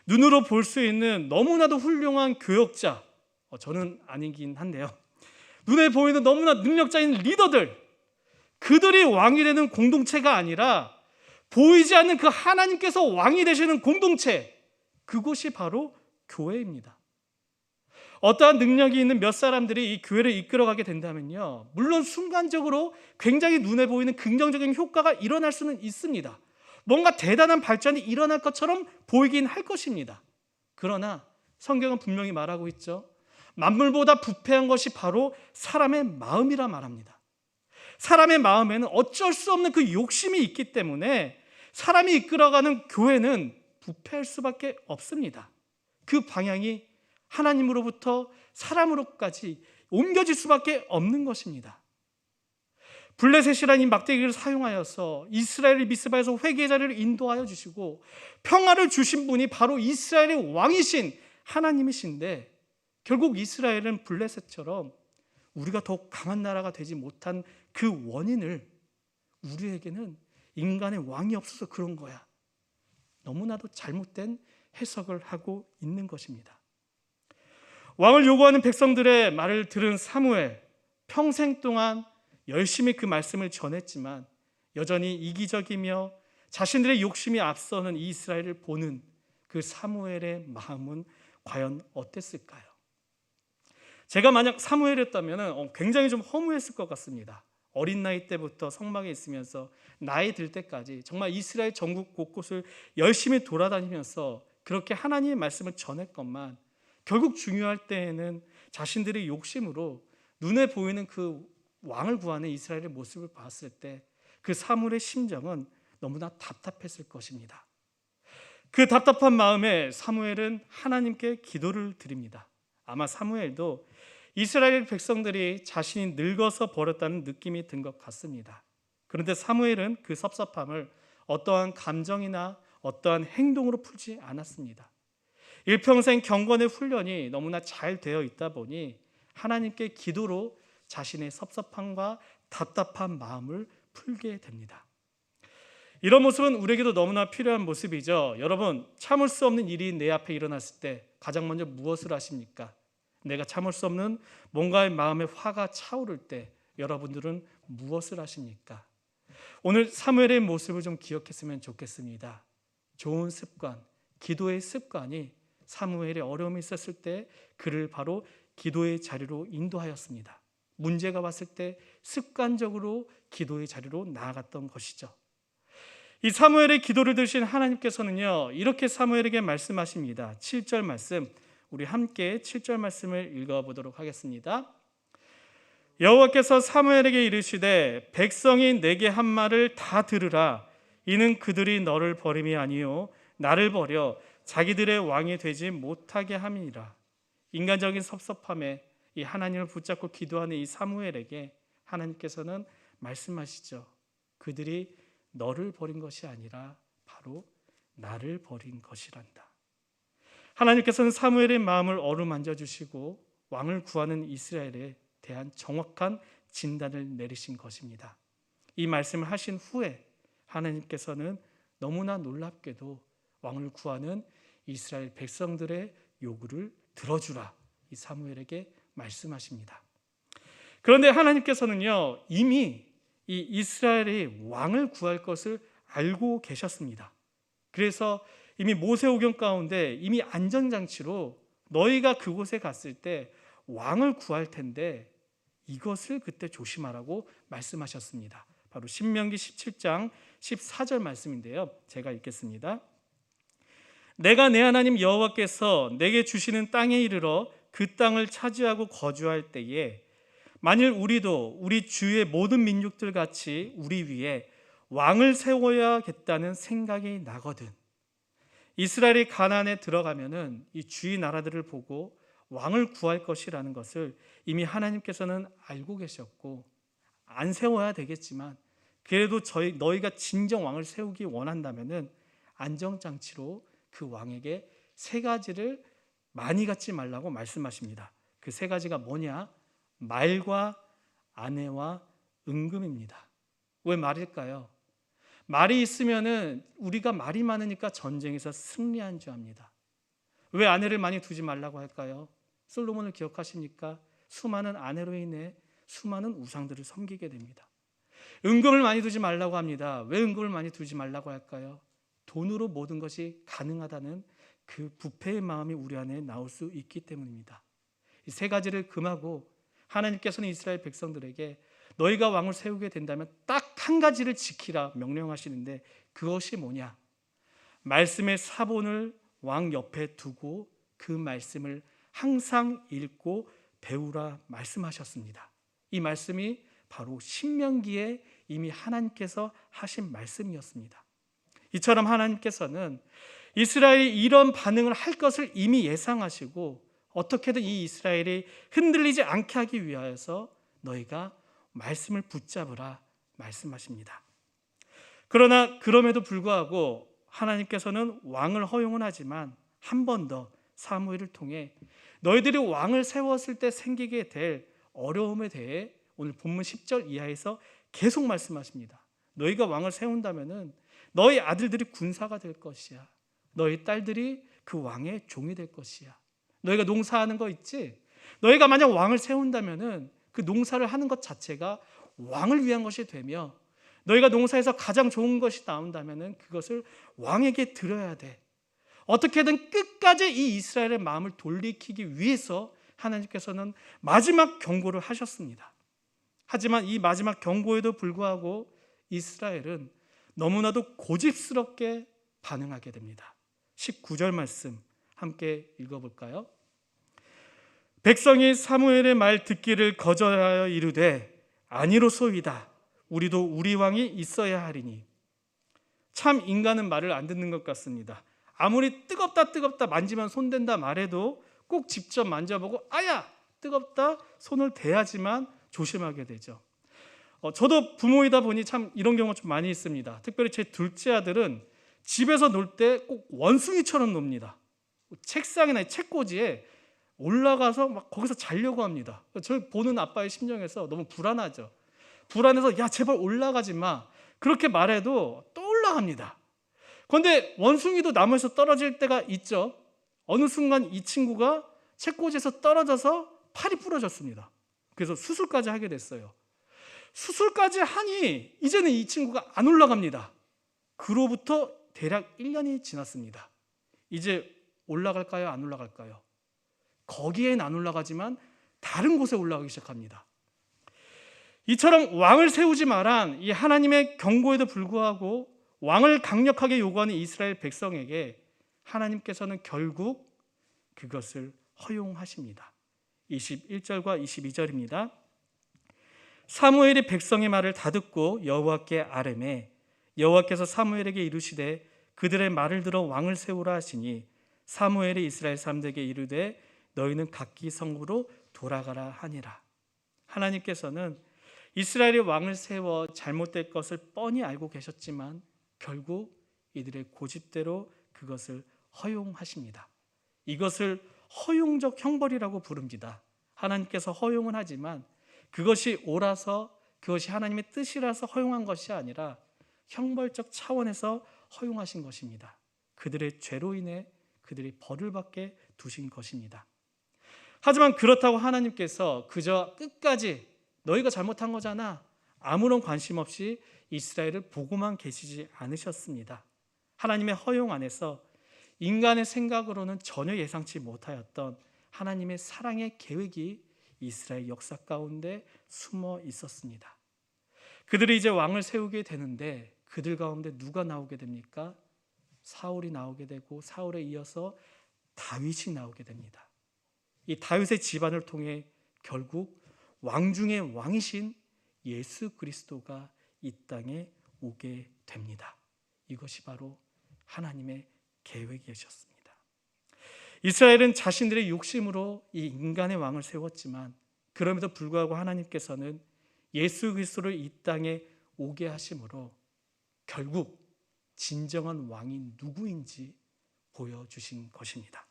눈으로 볼 수 있는 너무나도 훌륭한 교역자, 저는 아니긴 한데요, 눈에 보이는 너무나 능력자인 리더들, 그들이 왕이 되는 공동체가 아니라 보이지 않는 그 하나님께서 왕이 되시는 공동체, 그곳이 바로 교회입니다. 어떠한 능력이 있는 몇 사람들이 이 교회를 이끌어가게 된다면요, 물론 순간적으로 굉장히 눈에 보이는 긍정적인 효과가 일어날 수는 있습니다. 뭔가 대단한 발전이 일어날 것처럼 보이긴 할 것입니다. 그러나 성경은 분명히 말하고 있죠. 만물보다 부패한 것이 바로 사람의 마음이라 말합니다. 사람의 마음에는 어쩔 수 없는 그 욕심이 있기 때문에 사람이 이끌어가는 교회는 부패할 수밖에 없습니다. 그 방향이 하나님으로부터 사람으로까지 옮겨질 수밖에 없는 것입니다. 블레셋이라는 이 막대기를 사용하여서 이스라엘을 미스바에서 회개의 자리를 인도하여 주시고 평화를 주신 분이 바로 이스라엘의 왕이신 하나님이신데, 결국 이스라엘은 블레셋처럼 우리가 더욱 강한 나라가 되지 못한 그 원인을 우리에게는 인간의 왕이 없어서 그런 거야, 너무나도 잘못된 해석을 하고 있는 것입니다. 왕을 요구하는 백성들의 말을 들은 사무엘, 평생 동안 열심히 그 말씀을 전했지만 여전히 이기적이며 자신들의 욕심이 앞서는 이스라엘을 보는 그 사무엘의 마음은 과연 어땠을까요? 제가 만약 사무엘이었다면 굉장히 좀 허무했을 것 같습니다. 어린 나이 때부터 성막에 있으면서 나이 들 때까지 정말 이스라엘 전국 곳곳을 열심히 돌아다니면서 그렇게 하나님의 말씀을 전했건만 결국 중요할 때에는 자신들의 욕심으로 눈에 보이는 그 왕을 구하는 이스라엘의 모습을 봤을 때 그 사무엘의 심정은 너무나 답답했을 것입니다. 그 답답한 마음에 사무엘은 하나님께 기도를 드립니다. 아마 사무엘도 이스라엘 백성들이 자신이 늙어서 버렸다는 느낌이 든 것 같습니다. 그런데 사무엘은 그 섭섭함을 어떠한 감정이나 어떠한 행동으로 풀지 않았습니다. 일평생 경건의 훈련이 너무나 잘 되어 있다 보니 하나님께 기도로 자신의 섭섭함과 답답한 마음을 풀게 됩니다. 이런 모습은 우리에게도 너무나 필요한 모습이죠. 여러분, 참을 수 없는 일이 내 앞에 일어났을 때 가장 먼저 무엇을 하십니까? 내가 참을 수 없는 뭔가의 마음에 화가 차오를 때 여러분들은 무엇을 하십니까? 오늘 사무엘의 모습을 좀 기억했으면 좋겠습니다. 좋은 습관, 기도의 습관이 사무엘의 어려움이 있었을 때 그를 바로 기도의 자리로 인도하였습니다. 문제가 왔을 때 습관적으로 기도의 자리로 나아갔던 것이죠. 이 사무엘의 기도를 들으신 하나님께서는요, 이렇게 사무엘에게 말씀하십니다. 7절 말씀, 우리 함께 7절 말씀을 읽어보도록 하겠습니다. 여호와께서 사무엘에게 이르시되 백성이 내게 한 말을 다 들으라. 이는 그들이 너를 버림이 아니요 나를 버려 자기들의 왕이 되지 못하게 함이니라. 인간적인 섭섭함에 이 하나님을 붙잡고 기도하는 이 사무엘에게 하나님께서는 말씀하시죠. 그들이 너를 버린 것이 아니라 바로 나를 버린 것이란다. 하나님께서는 사무엘의 마음을 어루만져 주시고 왕을 구하는 이스라엘에 대한 정확한 진단을 내리신 것입니다. 이 말씀을 하신 후에 하나님께서는 너무나 놀랍게도 왕을 구하는 이스라엘 백성들의 요구를 들어주라, 이 사무엘에게 말씀하십니다. 그런데 하나님께서는요, 이미 이 이스라엘이 왕을 구할 것을 알고 계셨습니다. 그래서 이미 모세오경 가운데 이미 안전장치로 너희가 그곳에 갔을 때 왕을 구할 텐데 이것을 그때 조심하라고 말씀하셨습니다. 바로 신명기 17장 14절 말씀인데요, 제가 읽겠습니다. 내가 내 하나님 여호와께서 내게 주시는 땅에 이르러 그 땅을 차지하고 거주할 때에 만일 우리도 우리 주의 모든 민족들 같이 우리 위에 왕을 세워야겠다는 생각이 나거든. 이스라엘이 가나안에 들어가면은 이 주위 나라들을 보고 왕을 구할 것이라는 것을 이미 하나님께서는 알고 계셨고, 안 세워야 되겠지만 그래도 너희가 진정 왕을 세우기 원한다면은 안정장치로 그 왕에게 세 가지를 많이 갖지 말라고 말씀하십니다. 그 세 가지가 뭐냐? 말과 아내와 은금입니다. 왜 말일까요? 말이 있으면은 우리가 말이 많으니까 전쟁에서 승리한 줄 압니다. 왜 아내를 많이 두지 말라고 할까요? 솔로몬을 기억하십니까? 수많은 아내로 인해 수많은 우상들을 섬기게 됩니다. 은금을 많이 두지 말라고 합니다. 왜 은금을 많이 두지 말라고 할까요? 돈으로 모든 것이 가능하다는 그 부패의 마음이 우리 안에 나올 수 있기 때문입니다. 이 세 가지를 금하고 하나님께서는 이스라엘 백성들에게 너희가 왕을 세우게 된다면 딱 한 가지를 지키라 명령하시는데, 그것이 뭐냐? 말씀의 사본을 왕 옆에 두고 그 말씀을 항상 읽고 배우라 말씀하셨습니다. 이 말씀이 바로 신명기에 이미 하나님께서 하신 말씀이었습니다. 이처럼 하나님께서는 이스라엘이 이런 반응을 할 것을 이미 예상하시고 어떻게든 이 이스라엘이 흔들리지 않게 하기 위하여서 너희가 말씀을 붙잡으라 말씀하십니다. 그러나 그럼에도 불구하고 하나님께서는 왕을 허용은 하지만 한 번 더 사무엘을 통해 너희들이 왕을 세웠을 때 생기게 될 어려움에 대해 오늘 본문 10절 이하에서 계속 말씀하십니다. 너희가 왕을 세운다면은 너희 아들들이 군사가 될 것이야. 너희 딸들이 그 왕의 종이 될 것이야. 너희가 농사하는 거 있지? 너희가 만약 왕을 세운다면은 그 농사를 하는 것 자체가 왕을 위한 것이 되며, 너희가 농사에서 가장 좋은 것이 나온다면은 그것을 왕에게 드려야 돼. 어떻게든 끝까지 이 이스라엘의 마음을 돌이키기 위해서 하나님께서는 마지막 경고를 하셨습니다. 하지만 이 마지막 경고에도 불구하고 이스라엘은 너무나도 고집스럽게 반응하게 됩니다. 19절 말씀 함께 읽어볼까요? 백성이 사무엘의 말 듣기를 거절하여 이르되 아니로소이다. 우리도 우리 왕이 있어야 하리니. 참 인간은 말을 안 듣는 것 같습니다. 아무리 뜨겁다 만지면 손댄다 말해도 꼭 직접 만져보고 아야 뜨겁다 손을 대야지만 조심하게 되죠. 저도 부모이다 보니 참 이런 경우가 좀 많이 있습니다. 특별히 제 둘째 아들은 집에서 놀 때 꼭 원숭이처럼 놉니다. 책상이나 책꽂이에 올라가서 막 거기서 자려고 합니다. 저를 보는 아빠의 심정에서 너무 불안하죠. 불안해서 야 제발 올라가지 마 그렇게 말해도 또 올라갑니다. 그런데 원숭이도 나무에서 떨어질 때가 있죠. 어느 순간 이 친구가 책꽂이에서 떨어져서 팔이 부러졌습니다. 그래서 수술까지 하게 됐어요. 수술까지 하니 이제는 이 친구가 안 올라갑니다. 그로부터 대략 1년이 지났습니다. 이제 올라갈까요? 안 올라갈까요? 거기엔 안 올라가지만 다른 곳에 올라가기 시작합니다. 이처럼 왕을 세우지 마란 이 하나님의 경고에도 불구하고 왕을 강력하게 요구하는 이스라엘 백성에게 하나님께서는 결국 그것을 허용하십니다. 21절과 22절입니다. 사무엘이 백성의 말을 다 듣고 여호와께 아뢰매 여호와께서 사무엘에게 이르시되 그들의 말을 들어 왕을 세우라 하시니 사무엘이 이스라엘 사람들에게 이르되 너희는 각기 성으로 돌아가라 하니라. 하나님께서는 이스라엘이 왕을 세워 잘못될 것을 뻔히 알고 계셨지만 결국 이들의 고집대로 그것을 허용하십니다. 이것을 허용적 형벌이라고 부릅니다. 하나님께서 허용은 하지만 그것이 옳아서, 그것이 하나님의 뜻이라서 허용한 것이 아니라 형벌적 차원에서 허용하신 것입니다. 그들의 죄로 인해 그들이 벌을 받게 두신 것입니다. 하지만 그렇다고 하나님께서 그저 끝까지 너희가 잘못한 거잖아, 아무런 관심 없이 이스라엘을 보고만 계시지 않으셨습니다. 하나님의 허용 안에서 인간의 생각으로는 전혀 예상치 못하였던 하나님의 사랑의 계획이 이스라엘 역사 가운데 숨어 있었습니다. 그들이 이제 왕을 세우게 되는데 그들 가운데 누가 나오게 됩니까? 사울이 나오게 되고 사울에 이어서 다윗이 나오게 됩니다. 이 다윗의 집안을 통해 결국 왕 중의 왕이신 예수 그리스도가 이 땅에 오게 됩니다. 이것이 바로 하나님의 계획이셨습니다. 이스라엘은 자신들의 욕심으로 이 인간의 왕을 세웠지만 그럼에도 불구하고 하나님께서는 예수 그리스도를 이 땅에 오게 하심으로 결국 진정한 왕이 누구인지 보여주신 것입니다.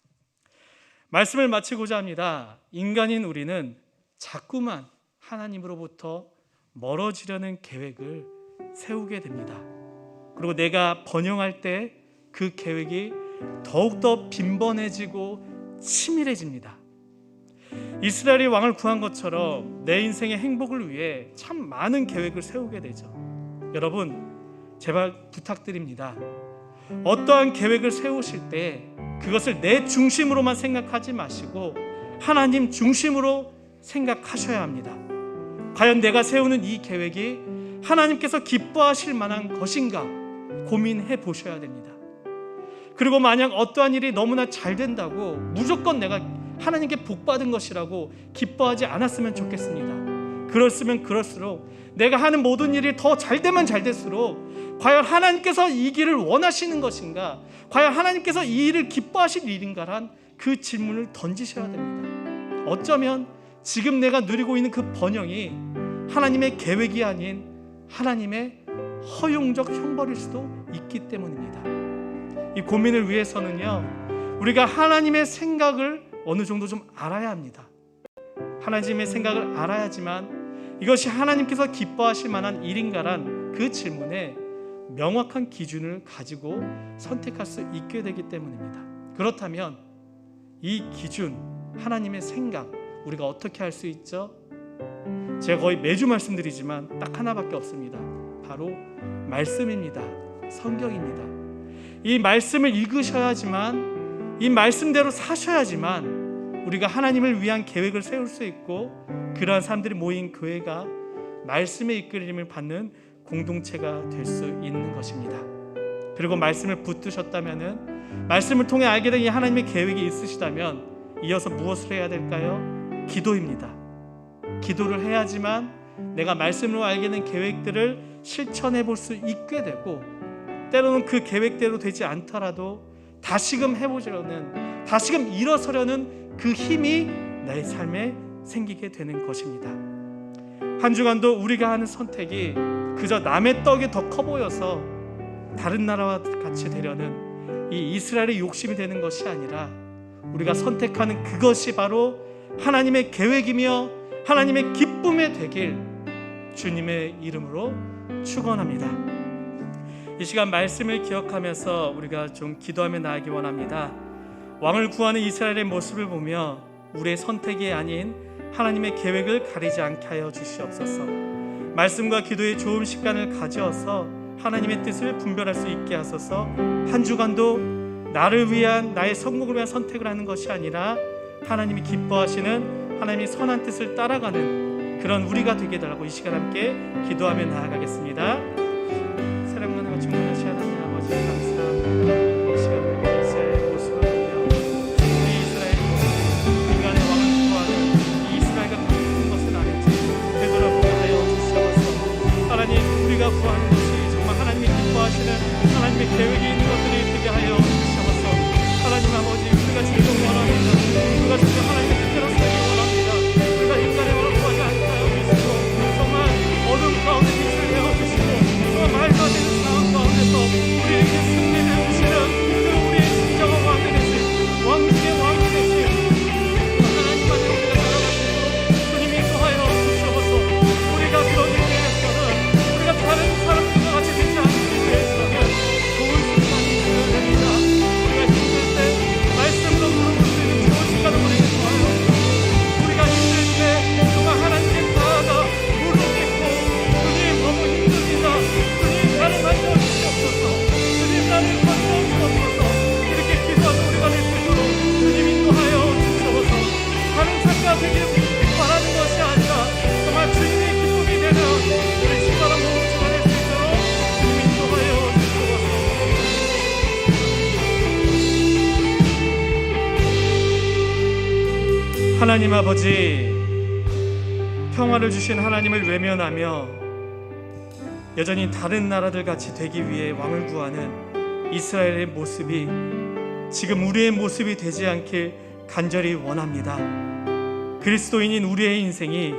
말씀을 마치고자 합니다. 인간인 우리는 자꾸만 하나님으로부터 멀어지려는 계획을 세우게 됩니다. 그리고 내가 번영할 때 그 계획이 더욱더 빈번해지고 치밀해집니다. 이스라엘이 왕을 구한 것처럼 내 인생의 행복을 위해 참 많은 계획을 세우게 되죠. 여러분, 제발 부탁드립니다. 어떠한 계획을 세우실 때 그것을 내 중심으로만 생각하지 마시고 하나님 중심으로 생각하셔야 합니다. 과연 내가 세우는 이 계획이 하나님께서 기뻐하실 만한 것인가 고민해 보셔야 됩니다. 그리고 만약 어떠한 일이 너무나 잘 된다고 무조건 내가 하나님께 복받은 것이라고 기뻐하지 않았으면 좋겠습니다. 그랬으면 그럴수록 내가 하는 모든 일이 더 잘 되면 잘 될수록 과연 하나님께서 이 길을 원하시는 것인가, 과연 하나님께서 이 일을 기뻐하실 일인가란 그 질문을 던지셔야 됩니다. 어쩌면 지금 내가 누리고 있는 그 번영이 하나님의 계획이 아닌 하나님의 허용적 형벌일 수도 있기 때문입니다. 이 고민을 위해서는요, 우리가 하나님의 생각을 어느 정도 좀 알아야 합니다. 하나님의 생각을 알아야지만 이것이 하나님께서 기뻐하실 만한 일인가란 그 질문에 명확한 기준을 가지고 선택할 수 있게 되기 때문입니다. 그렇다면 이 기준, 하나님의 생각, 우리가 어떻게 할 수 있죠? 제가 거의 매주 말씀드리지만 딱 하나밖에 없습니다. 바로 말씀입니다. 성경입니다. 이 말씀을 읽으셔야지만, 이 말씀대로 사셔야지만 우리가 하나님을 위한 계획을 세울 수 있고 그러한 사람들이 모인 교회가 말씀의 이끌림을 받는 공동체가 될 수 있는 것입니다. 그리고 말씀을 붙드셨다면, 말씀을 통해 알게 된 이 하나님의 계획이 있으시다면 이어서 무엇을 해야 될까요? 기도입니다. 기도를 해야지만 내가 말씀으로 알게 된 계획들을 실천해 볼 수 있게 되고, 때로는 그 계획대로 되지 않더라도 다시금 해보려는, 다시금 일어서려는 그 힘이 나의 삶에 생기게 되는 것입니다. 한 주간도 우리가 하는 선택이 그저 남의 떡이 더 커 보여서 다른 나라와 같이 되려는 이 이스라엘의 욕심이 되는 것이 아니라 우리가 선택하는 그것이 바로 하나님의 계획이며 하나님의 기쁨의 되길 주님의 이름으로 축원합니다. 이 시간 말씀을 기억하면서 우리가 좀 기도하며 나아가기 원합니다. 왕을 구하는 이스라엘의 모습을 보며 우리의 선택이 아닌 하나님의 계획을 가리지 않게 하여 주시옵소서. 말씀과 기도의 좋은 시간을 가져서 하나님의 뜻을 분별할 수 있게 하소서. 한 주간도 나를 위한, 나의 성공을 위한 선택을 하는 것이 아니라 하나님이 기뻐하시는 하나님의 선한 뜻을 따라가는 그런 우리가 되게 해달라고 이 시간 함께 기도하며 나아가겠습니다. 사랑하는 충만하시 하나님 아버지, 감사합니다. 이 시간 이스라엘의 모습을 보며 우리 이스라엘 인간의 왕을 구하는 이 이스라엘과 같은 것은 아닌지 되돌아보게 하여 주시옵소서. 하나님, 우리가 구하는 것이 정말 하나님이 기뻐하시는 하나님의 계획이 있는 것들이 되게 하여 주시옵소서. 하나님 아버지, 우리가 지금 원합니다. 우리가 지금 하나님의 뜻대로 살기 원합니다. 우리가 인간의 왕을 구하지 않게 하여 주시고 정말 어둠 가운데 빛을 내어주시고 정말 말도 안 되는 상황 가운데서 우리에게 승리를 주시는 그 우리의 진정한 왕이 되신 왕중의 왕 하나님 아버지, 평화를 주신 하나님을 외면하며 여전히 다른 나라들 같이 되기 위해 왕을 구하는 이스라엘의 모습이 지금 우리의 모습이 되지 않길 간절히 원합니다. 그리스도인인 우리의 인생이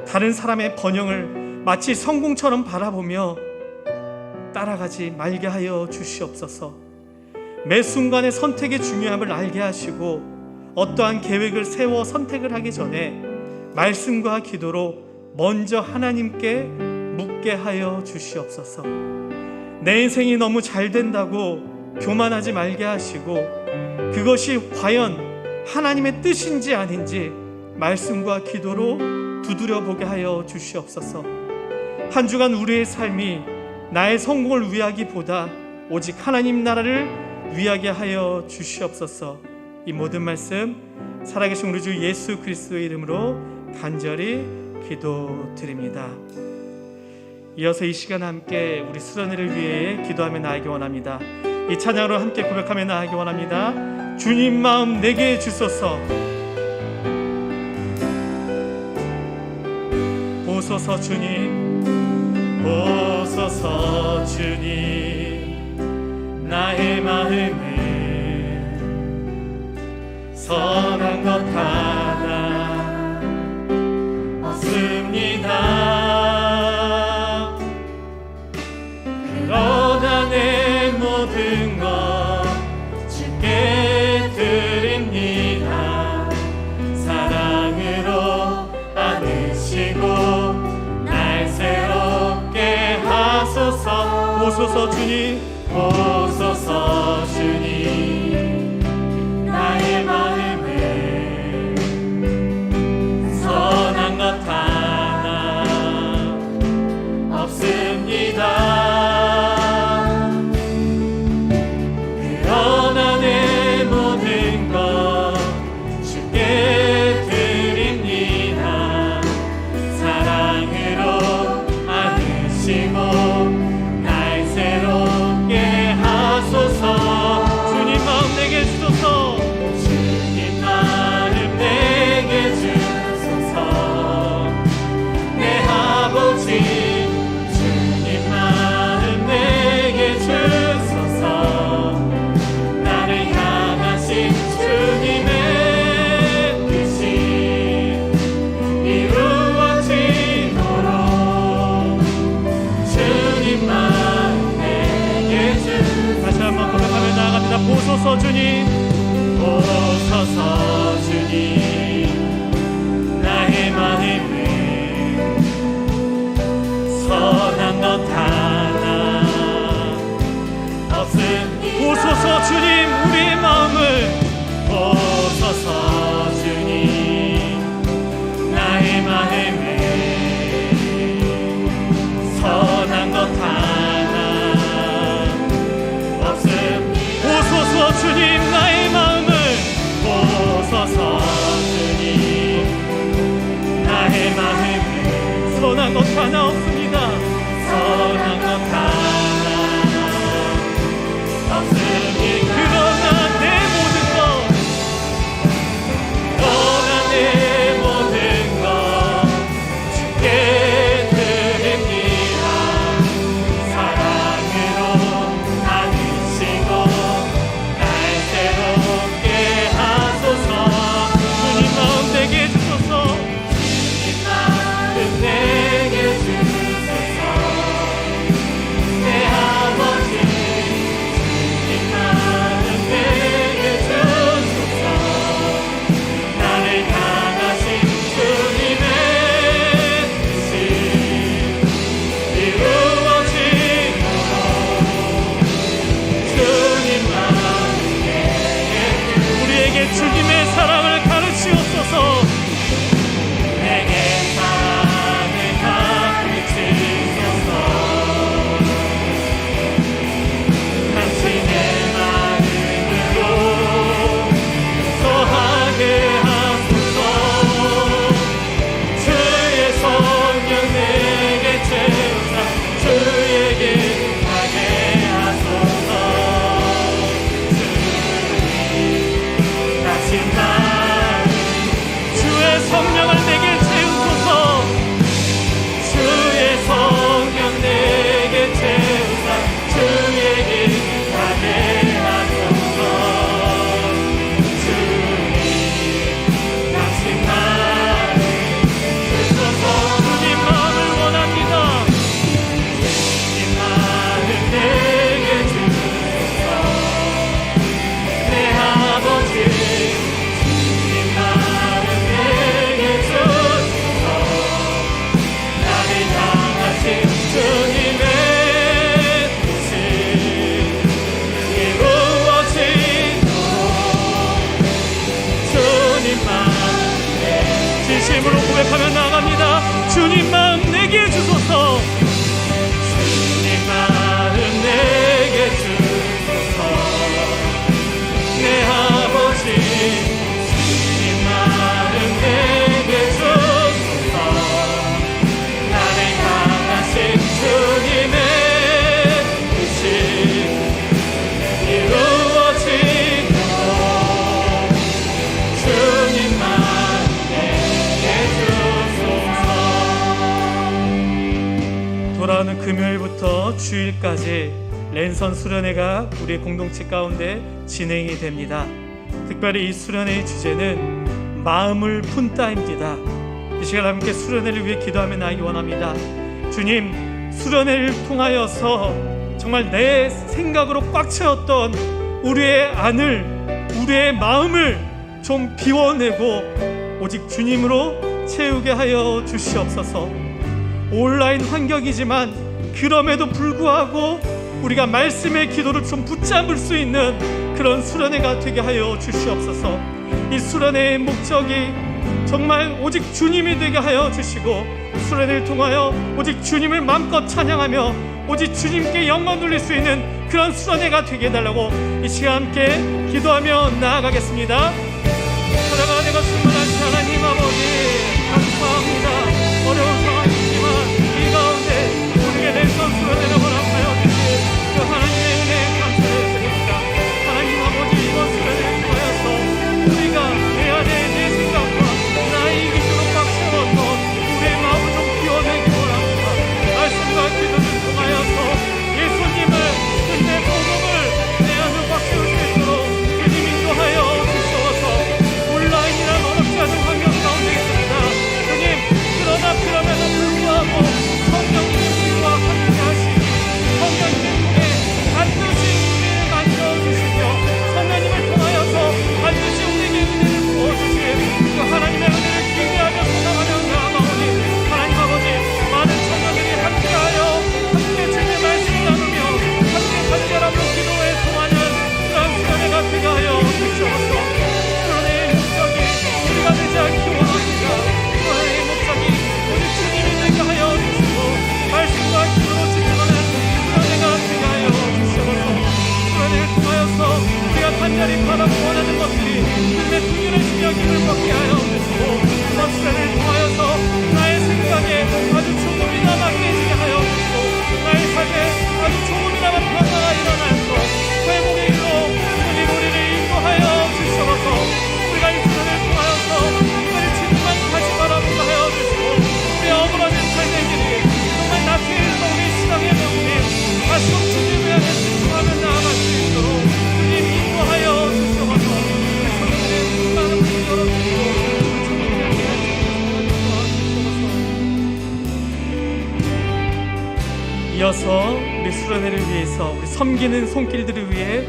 다른 사람의 번영을 마치 성공처럼 바라보며 따라가지 말게 하여 주시옵소서. 매 순간의 선택의 중요함을 알게 하시고 어떠한 계획을 세워 선택을 하기 전에 말씀과 기도로 먼저 하나님께 묻게 하여 주시옵소서. 내 인생이 너무 잘 된다고 교만하지 말게 하시고 그것이 과연 하나님의 뜻인지 아닌지 말씀과 기도로 두드려 보게 하여 주시옵소서. 한 주간 우리의 삶이 나의 성공을 위하기보다 오직 하나님 나라를 위하게 하여 주시옵소서. 이 모든 말씀 살아계신 우리 주 예수 그리스도의 이름으로 간절히 기도드립니다. 이어서 이 시간 함께 우리 수련회를 위해 기도하며 나아가기 원합니다. 이 찬양으로 함께 고백하며 나아가기 원합니다. 주님 마음 내게 주소서. 보소서 주님, 보소서 주님, 나의 마음을 선한 것 하나 없습니다. 그러나 내 모든 것 주께 드립니다. 사랑으로 안으시고 날 새롭게 하소서. 보소서 주님, 보소서 주님, 나의 마음을 선한 것 하나 없습니다. 그러나 내 모든 것 주께 드립니다. 사랑으로 안으시고 날 새롭게 하소서. 주님 마음 내게 주소서. 주님 마음 내게 주소서. 내 아버지 주님 마음 내게 주소서. 나를 향하신 주님의 뜻이 이루어지도록 주님 마음 내게 주소서. 다시 한번 고백하며 나아갑니다. 보소서 주님, 보소서 주님, 나의 마음을 선한 것 하나 없습니다. 보소서 주님, 우리의 마음을 보소서 주님, 나의 마음을 선한 것 하나 없습니다. 보소서 주님, 나의 마음을 보소서 주님, 나의 마음을 선한 것 하나 없습니다. 선한 것 하나 없습니다. 그러나 내 모든 것, 그러나 내 모든 것 주께 드립니다. 사랑으로 안으시고 날 새롭게 하소서. 주님 마음 내게 주소서. 주님 마음 내게 주소서. 금요일부터 주일까지 랜선 수련회가 우리 공동체 가운데 진행이 됩니다. 특별히 이 수련회의 주제는 마음을 푼다입니다. 이 시간 함께 수련회를 위해 기도하며 나가기 원합니다. 주님, 수련회를 통하여서 정말 내 생각으로 꽉 채웠던 우리의 안을, 우리의 마음을 좀 비워내고 오직 주님으로 채우게 하여 주시옵소서. 온라인 환경이지만 그럼에도 불구하고 우리가 말씀의 기도를 좀 붙잡을 수 있는 그런 수련회가 되게 하여 주시옵소서. 이 수련회의 목적이 정말 오직 주님이 되게 하여 주시고, 수련회를 통하여 오직 주님을 마음껏 찬양하며 오직 주님께 영광 돌릴 수 있는 그런 수련회가 되게 해달라고 이 시간 함께 기도하며 나아가겠습니다. 사랑하는 내가 충만하신 하나님 아버지, 감사합니다. 어려운 상황이지만 이 가운데 우리에게 랜선 수련회를 허락하여 주신 그 하나님의 은혜에 감사를 드립니다. 하나님 아버지, 이번 수련회를 통하여서 우리가 내 안에 내 생각과 나의 이기심으로 꽉 채웠던 우리의 마음을 좀 비워내기 원합니다. 말씀과 기도를 통하여서 예수님을, 내 복음을 내 안으로 꽉 채울 수 있도록 주님 인도하여 주시옵소서. 온라인이란 어렵지 않은 환경 가운데 있습니다. 주님, 그럼에도 불구하고 성령님과 함께 하시니 성령님을 통해 반드시 우리를 만져주시며 성령님을 통하여서 반드시 우리에게 은혜를 부어주실 그 하나님의 은혜를 기대하며 소망하며 나아가오니 하나님 아버지, 많은 청년들이 함께하여 함께 주님의 말씀을 나누며 함께 간절함으로 기도에 통하는 그런 수련회가 되게 하여 주시옵소서. 수련회의 목적이 우리가 되지 않기 원합니다. 수련회의 목적이 우리 주님이 되게 하여 주시고 말씀과 기도로 집중하는 수련회가 되게 하여 주시옵소서. 수련회를 통하여서 우리가 간절히 바라고 원하는 것들이 눈에 두드려 주며 힘을 받게 하여 주시고, 이번 수련회를 통하여서 나의 생각에 아주 조금이나마 깨지게 하여 주시고 나의 삶에 아주 조금이나마 변화가 일어나서 회복의 일로 주님 우리를 인도하여 주시옵소서. 우리가 이 수련회를 통하여서 특별히 주님만 다시 바라보게 하여 주시고 우리의 어그러진 삶의 길이 정말 낫게 우리 시간의 모습이 다시 주님을 향해 집중하며 나아갈 수 있도록 주님 인도하여 주시옵소서. 우리 성도들의 많은 문을 열어주시고 주님을 향해 도와주시옵소서. 이어서 우리 수련회를 위해서 우리 섬기는 손길들을 위해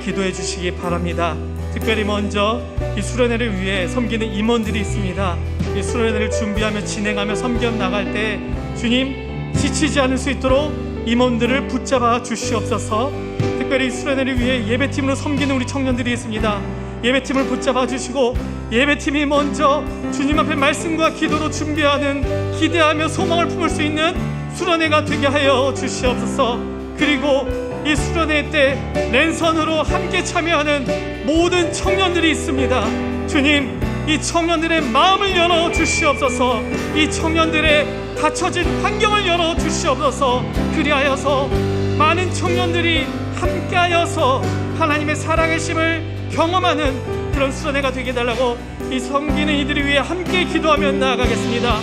기도해 주시기 바랍니다. 특별히 먼저 이 수련회를 위해 섬기는 임원들이 있습니다. 이 수련회를 준비하며 진행하며 섬겨 나갈 때 주님, 지치지 않을 수 있도록 임원들을 붙잡아 주시옵소서. 특별히 이 수련회를 위해 예배팀으로 섬기는 우리 청년들이 있습니다. 예배팀을 붙잡아 주시고 예배팀이 먼저 주님 앞에 말씀과 기도로 준비하는, 기대하며 소망을 품을 수 있는 수련회가 되게 하여 주시옵소서. 그리고 이 수련회 때 랜선으로 함께 참여하는 모든 청년들이 있습니다. 주님, 이 청년들의 마음을 열어 주시옵소서. 이 청년들의 닫혀진 환경을 열어 주시옵소서. 그리하여서 많은 청년들이 함께하여서 하나님의 살아계심을 경험하는 그런 수련회가 되게 해달라고 이 섬기는 이들을 위해 함께 기도하며 나아가겠습니다.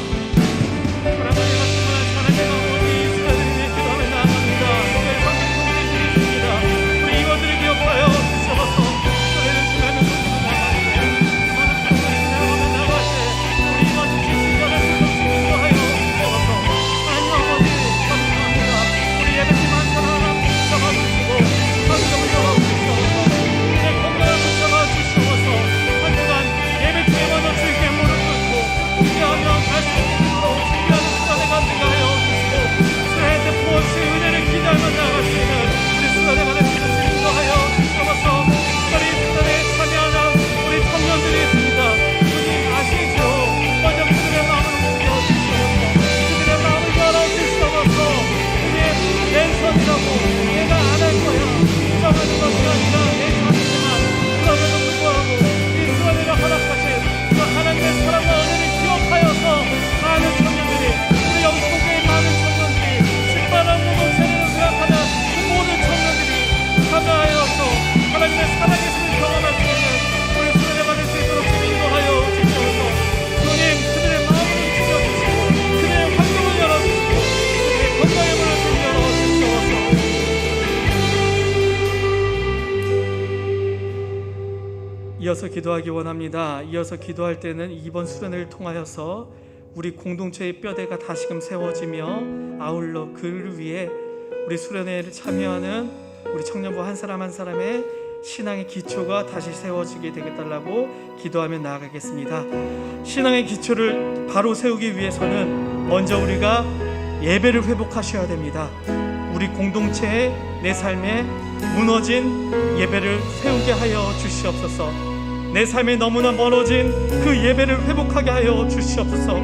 예배 주에 먼저 주님께 무릎 꿇고 함께하며 말씀 이어서 기도하기 원합니다. 이어서 기도할 때는 이번 수련회를 통하여서 우리 공동체의 뼈대가 다시금 세워지며 아울러 그를 위해 우리 수련회를 참여하는 우리 청년부 한 사람 한 사람의 신앙의 기초가 다시 세워지게 되겠달라고 기도하며 나아가겠습니다. 신앙의 기초를 바로 세우기 위해서는 먼저 우리가 예배를 회복하셔야 됩니다. 우리 공동체의 내 삶에 무너진 예배를 세우게 하여 주시옵소서. 내 삶에 너무나 멀어진 그 예배를 회복하게 하여 주시옵소서.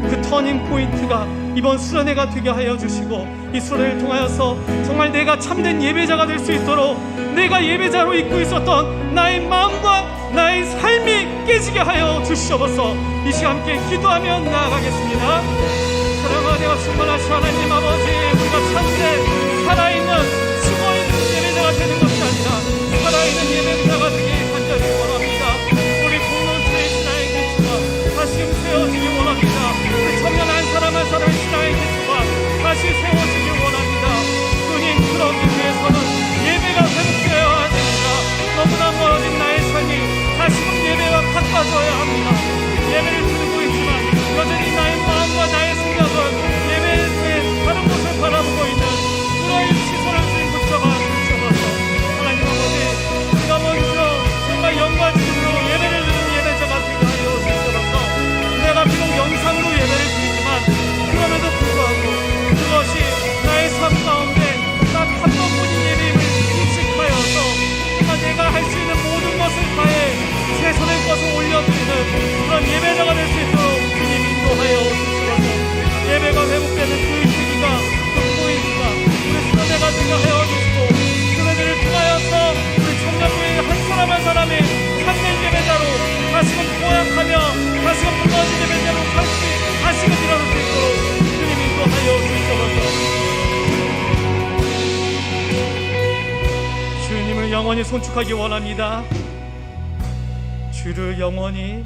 그 터닝 포인트가 이번 수련회가 되게 하여 주시고, 이 수련회를 통하여서 정말 내가 참된 예배자가 될 수 있도록 내가 예배자로 잊고 있었던 나의 마음과 나의 삶이 깨지게 하여 주시옵소서. 이 시간 함께 기도하며 나아가겠습니다. 사랑하는 내가 충만하신 하나님 아버지, 우리가 참된 살아있는 죽어있는 예배자가 되는 것이 아니라 살아있는 예배자가 되기 간절히 원합니다. 우리 공동체의 신앙의 기초가 다시금 세워지기 원합니다. 우리 청년 한 사람 한 사람의 신앙의 기초가 다시 세워지기 원합니다. 주님, 그러기 위해서는 예배가 회복되어야 됩니다. 너무나 멀어진 나의 삶이 다시금 예배와 가까워져야 합니다. 예배를 드리고 있지만 여전히 나의 마음과 나의 생각은 예배의 다른 곳을 바라보고 있는 그러한 시선을 주님 붙잡아 주셔서 하나님 아버지, 우리가 먼저 정말 영과 진으로 예배를 드리는 예배자가 되게 하여 주셔서 내가 비록 영상으로 예배를 드리지만 그럼에도 불구하고 그것이 나의 삶 가운데 딱 한 번뿐인 예배임을 인식하여서 정말 내가 할 수 있는 모든 것을 다해 최선의 것을 올려드리는 그런 예배자가 될 수 있도록 주님 인도하여 주시옵소서. 예배가 회복되는 그 시기가, 그 포인트가 우리 수련회가 되게 하여 주시고, 수련회를 통하여서 우리 청년부의 한 사람 한 사람이 참된 예배자로 다시금 고약하며 다시금 무너진 예배자로 다시금 일어날 수 있도록 주님 인도하여 주시옵소서. 주님을 영원히 손축하기 원합니다. 주를 영원히,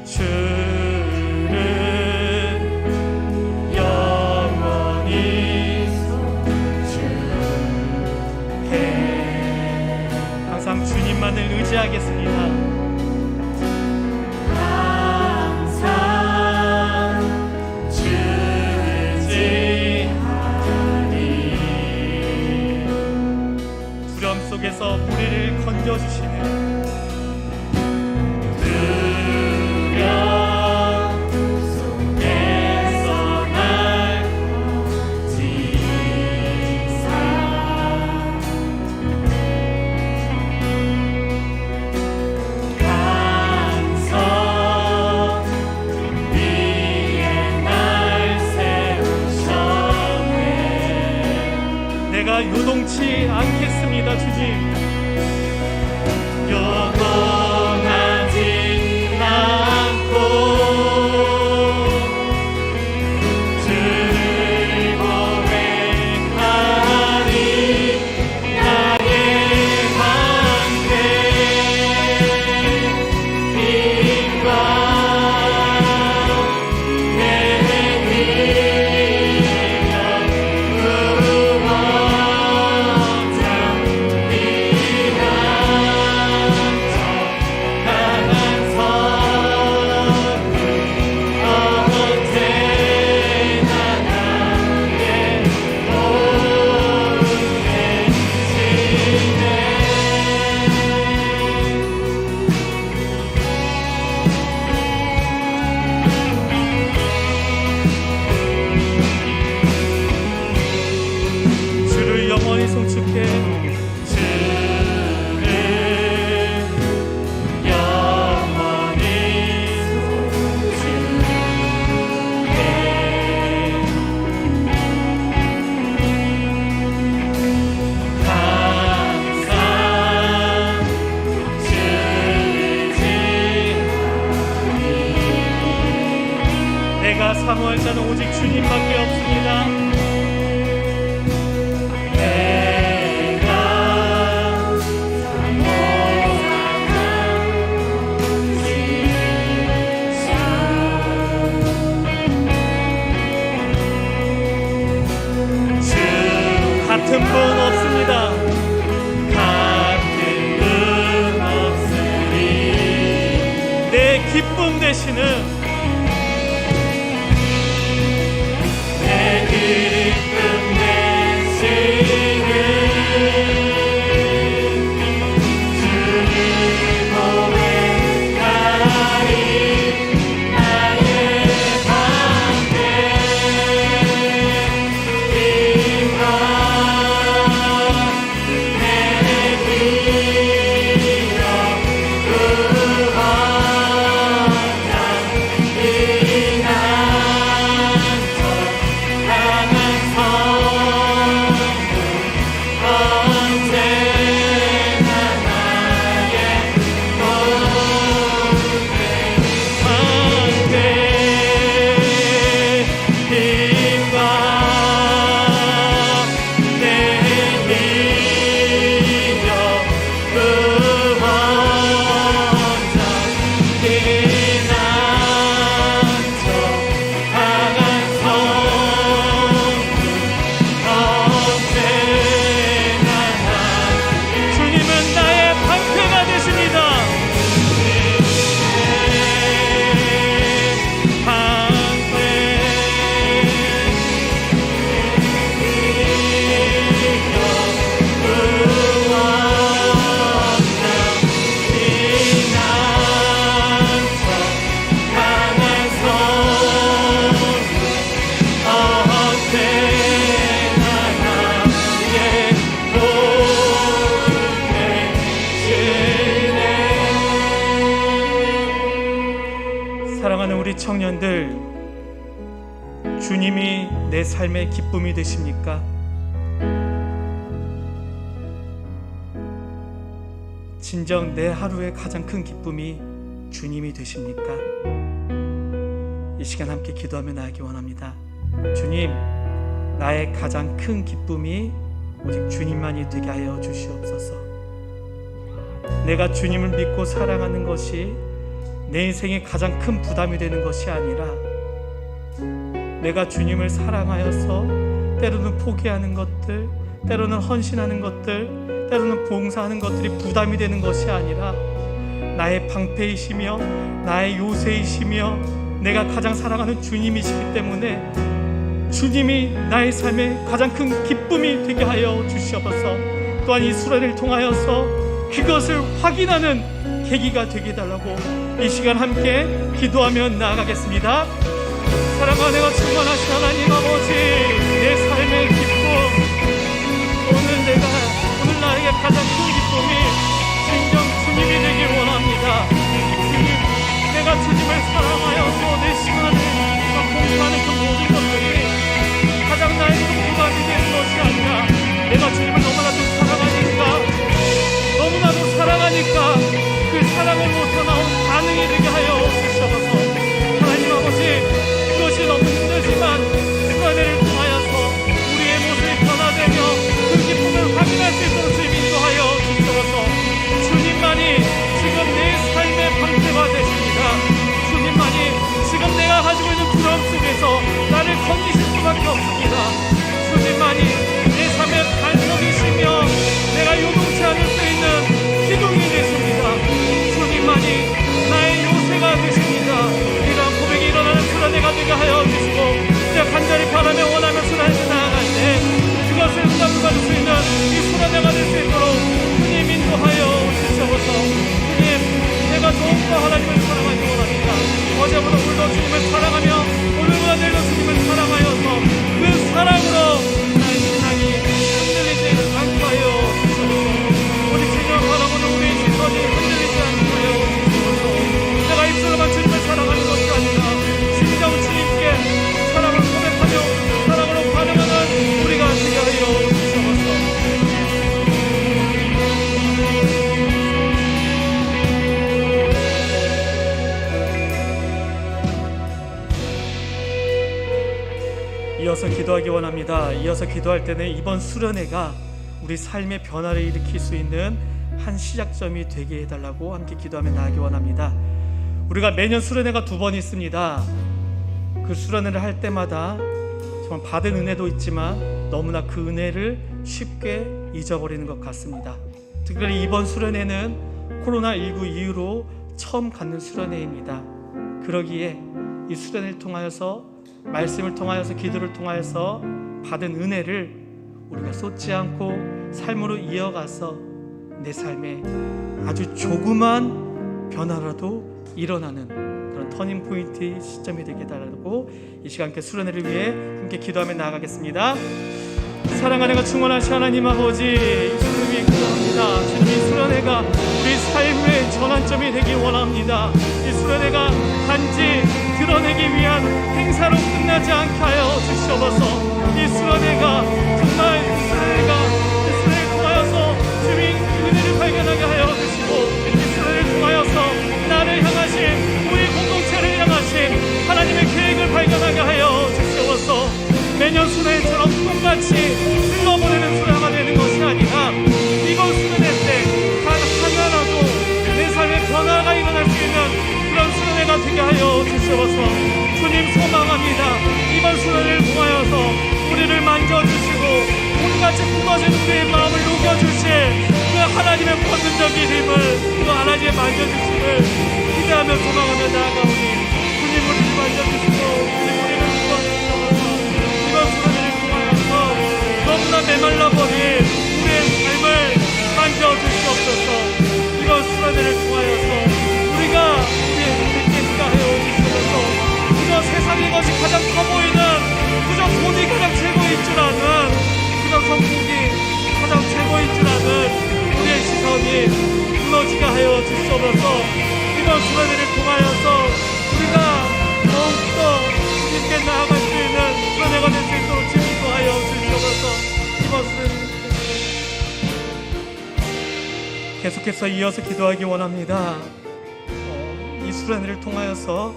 주를 영원히 손축해. 항상 주님만을 의지하겠습니다. 항상 주지하리. 두려움 속에서 우리를 건져주시는 내가 요동치 않겠습니다. 주님, 요동하지 않고 주를 고백하리. 나의 한계 빛과 내 위력 구원자 주를 영원히 송축해. 주를 영원히 송축해. 항상 주지하리. 내가 사모할 자는 오직 주님밖에 없습니다. 내가 같은 분 없습니다. 같은 분 없습니다. 되시는 내 기쁨 되시는 주님 고백하리 나의 방패 힘과 내 기력 구원자 이난처 강한 성부 언제나 나의 방패 힘과 내 기력 구원자 이난처 강한 성부 언제나 주님은 나의 방패가 되십니다. 방패 사랑하는 우리 청년들, 주님이 내 삶의 기쁨이 되십니까? 진정 내 하루의 가장 큰 기쁨이 주님이 되십니까? 이 시간 함께 기도하며 나아가기 원합니다. 주님, 나의 가장 큰 기쁨이 오직 주님만이 되게 하여 주시옵소서. 내가 주님을 믿고 사랑하는 것이 내 인생의 가장 큰 부담이 되는 것이 아니라 내가 주님을 사랑하여서 때로는 포기하는 것들, 때로는 헌신하는 것들, 때로는 봉사하는 것들이 부담이 되는 것이 아니라 나의 방패이시며 나의 요새이시며 내가 가장 사랑하는 주님이시기 때문에 주님이 나의 삶의 가장 큰 기쁨이 되게 하여 주시옵소서. 또한 이 수련을 통하여서 그것을 확인하는 계기가 되게 해달라고 이 시간 함께 기도하며 나아가겠습니다. 사랑과 은혜가 충만하신 하나님 아버지, 내 삶의 기쁨, 오늘 나에게 가장 큰 기쁨이 진정 주님이 되길 원합니다. 주님, 내가 주님을 사랑하여서 내 시간을 공부하는 그 모든 것들이 가장 나의 큰 부담이 되는 것이 아니라 내가 주님을 너무나도 사랑하니까 그 사랑으로부터 나온 반응이 되게 하여 주시옵소서. 하나님 아버지, 그것이 너무 힘들지만 수련회를 통하여서 우리의 모습이 변화되며 그 기쁨을 확인할 수 있도록 주님 인도하여 주시옵소서. 주님만이 지금 내 삶의 방패가 되십니다. 주님만이 지금 내가 가지고 있는 두려움 속에서 나를 건지실 수밖에 없습니다. 주님만이 내 삶의 반석이시며 내가 요동치 않을 수 있는 기둥이 되십니다. 주님만이 나의 요새가 되십니다. 이러한 고백이 일어나는 수련회가 되게 하여 주시고 제가 간절히 바라며 원하며 수련회에 나아갈 때 그것을 응답을 받을 수 있는 이 수련회가 될 수 있도록 주님 인도하여 주시옵소서. 주님, 내가 더욱더 하나님을 사랑하기 원합니다. 어제보다 오늘도 주님을 사랑하며 오늘보다 내일도 주님을 사랑하여서 그 사랑으로 나의 신앙이 흔들리지 않게 하여 주시옵소서. 우리 주님을 바라보는 우리의 시선이 흔들리지 않게 하여 주시옵소서. 내가 입술로만 주님을 사랑하는 것이 아니라 심정 주님께 사랑을 고백하며 사랑으로 반응하는 우리가 되게 하여 주시옵소서. 이어서 기도하기 원합니다. 이어서 기도할 때는 이번 수련회가 우리 삶의 변화를 일으킬 수 있는 한 시작점이 되게 해달라고 함께 기도하며 나아가기 원합니다. 우리가 매년 수련회가 2번 있습니다. 그 수련회를 할 때마다 정말 받은 은혜도 있지만 너무나 그 은혜를 쉽게 잊어버리는 것 같습니다. 특별히 이번 수련회는 코로나19 이후로 처음 갖는 수련회입니다. 그러기에 이 수련을 통하여서, 말씀을 통하여서, 기도를 통하여서 받은 은혜를 우리가 쏟지 않고 삶으로 이어가서 내 삶에 아주 조그만 변화라도 일어나는 그런 터닝 포인트 시점이 되게 달라고 이 시간 함께 수련회를 위해 함께 기도하며 나아가겠습니다. 사랑하는 충만하신 하나님 아버지, 주님이 기도합니다. 주님, 이 수련회가 우리 삶의 전환점이 되기 원합니다. 이 수련회가 단지 드러내기 위한 행사로 끝나지 않게 하여 주시옵소서. 이 수련회가 정말 이 수련회를 통하여서 주님의 은혜를 발견하게 하여 주시고, 이 수련회를 통하여서 나를 향하신, 우리 공동체를 향하신 하나님의 계획을 발견하게 하여 주시옵소서. 매년 수련회처럼 똑같이 흘러보내는 수련회가 되는 것이 아니라 이번 수련회 때 단 하나라도 내 삶에 변화가 일어날 수 있는 그런 수련회가 되게 하여 주시옵소서. 주님, 소망합니다. 이번 수련회를 통하여서 우리를 만져주시고 오늘같이 굳어진 우리의 마음을 녹여주실 그 하나님의 권능적인 힘을, 그 하나님의 만져주심을 기대하며 소망하며 나아가오니, 주님, 우리를 만져주시고 우리를 묶어주시옵소서. 이번 수련회를 통하여서 너무나 메말라버린 우리의 삶을 만져주시옵소서. 이번 수련회를 통하여서 우리가 우리의 눈을 깨끗게 하여 주시옵소서. 그저 세상의 것이 가장 커 보이는, 그저 돈이 가장 최고인 줄 아는, 그저 성공이 가장 최고인 줄 아는 우리의 시선이 무너지게 하여 주시옵소서. 이번 수련회를 통하여서 우리가 더욱더 주님께 나아갈 수 있는 수련회가 될 수 있도록 지도하여 주시옵소서. 이번 수련회 계속해서 이어서 기도하기 원합니다. 이 수련회를 통하여서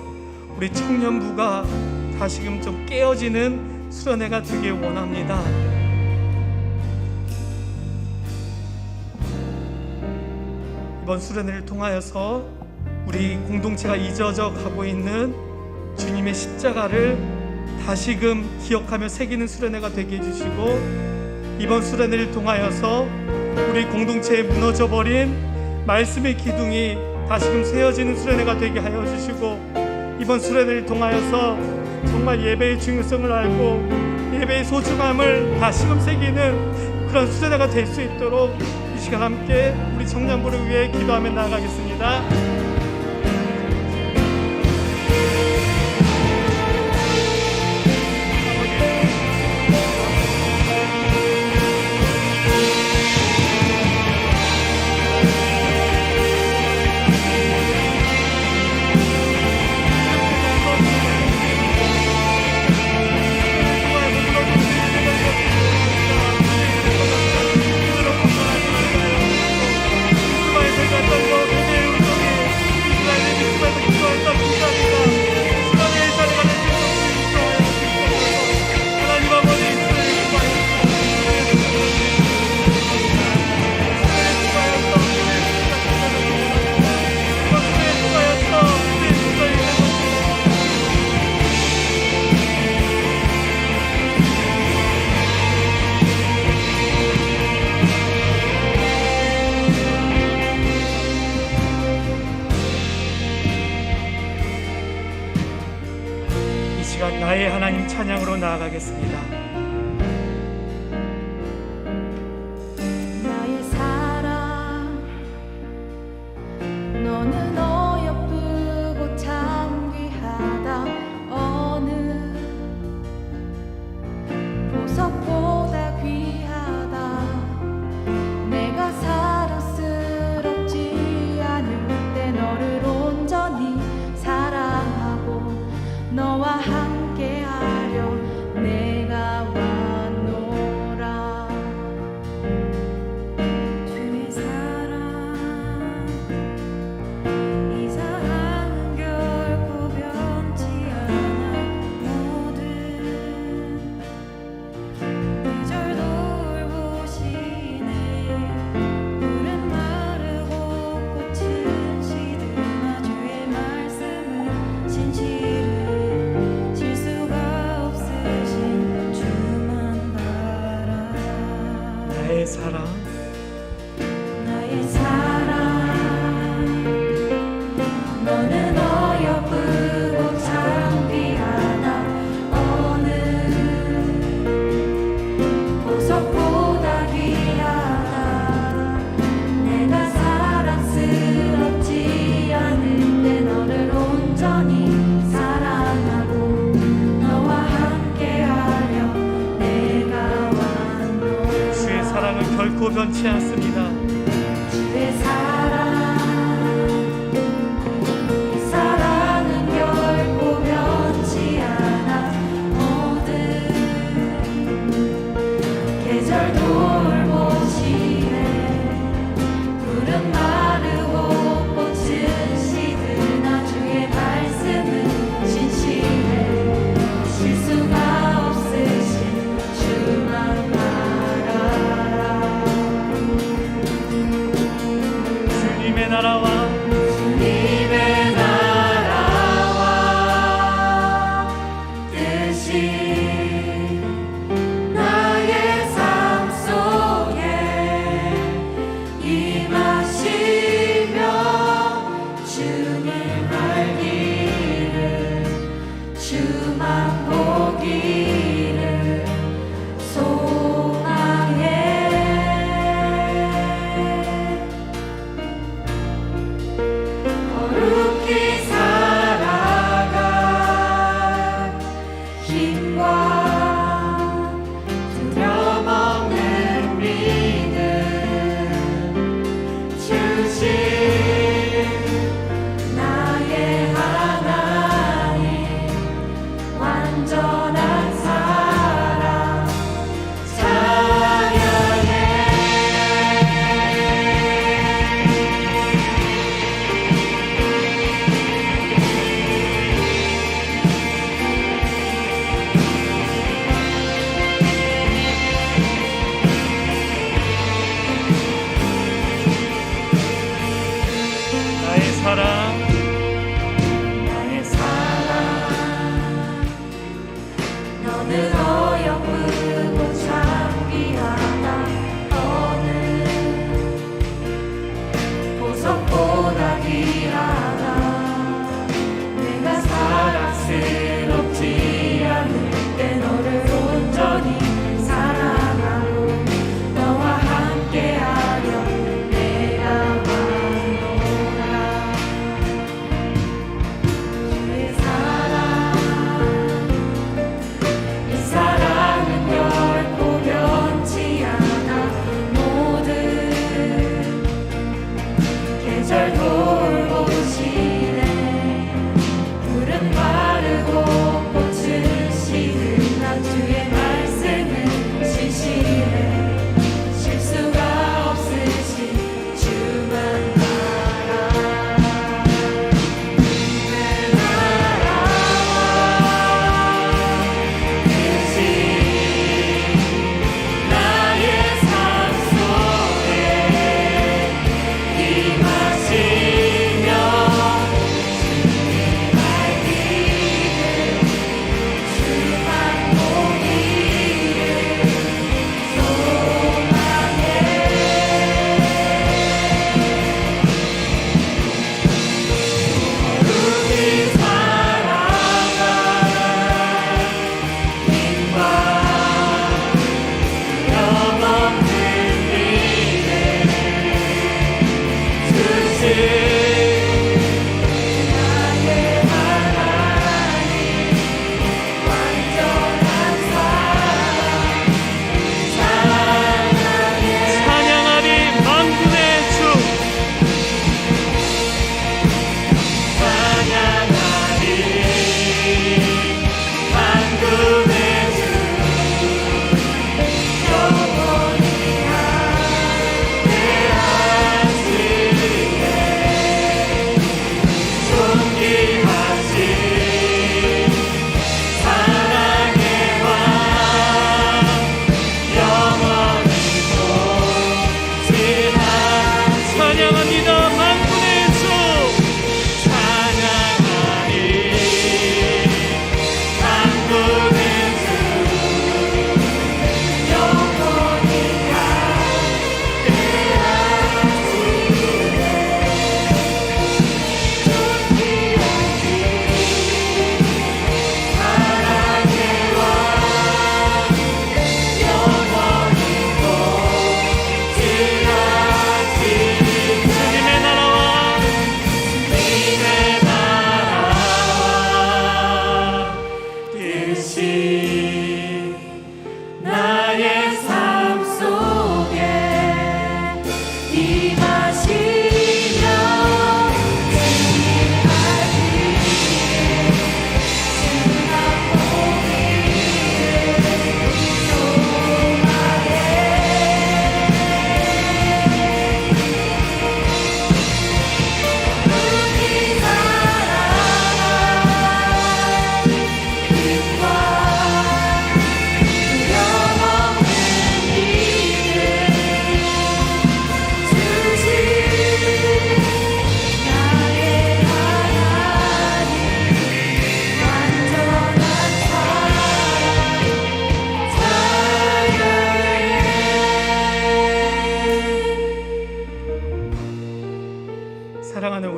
우리 청년부가 다시금 좀 깨어지는 수련회가 되길 원합니다. 이번 수련회를 통하여서 우리 공동체가 잊어져 가고 있는 주님의 십자가를 다시금 기억하며 새기는 수련회가 되게 해주시고, 이번 수련회를 통하여서 우리 공동체에 무너져버린 말씀의 기둥이 다시금 세워지는 수련회가 되게 하여 주시고, 이번 수련회를 통하여서 정말 예배의 중요성을 알고 예배의 소중함을 다시금 새기는 그런 수련회가 될 수 있도록 이 시간 함께 우리 청년부를 위해 기도하며 나아가겠습니다. 나의 하나님 찬양으로 나아가겠습니다. 나의 사랑, 너는 어여쁘고 참 귀하다. 어느 보석보다 귀하다. 내가 사랑스럽지 않을 때 너를 온전히 사랑하고 너와 함께하려 내가 왔노라. 주의 사랑, 이 사랑은 결코 변치 않아. 모든 계절 돌보시네. 물은 마르고 꽃은 시드나 주의 말씀은 진실을 나의 사랑, 나의 사랑, 너는 어여쁘고 결코 변치 않습니다. 주의 사랑은 결코 변치 않아. 모든 계절 돌보시네. 푸른 마르고 꽃은 시드나 주의 말씀은 신실해. 실수가 없으신 주만 바라라. 주님의 나라와 주님의 나라와 뜻이 나의 삶 속에 임하시며 주님 알기를 주만 보기를 소망해. 거룩히 살아갈 힘과 두려움없는 믿음 주신 나의 하나님. 완전한 사랑 찬양해. 나의 사랑 나의 사랑 너는 어여쁘고 참 귀하다. 너는 보석보다 귀하다. 내가 사랑스럽지 않을 때 너를 온전히 사랑하고 너와 함께하려 내가 왔노라. 주의 사랑 이 사랑은 결코 변치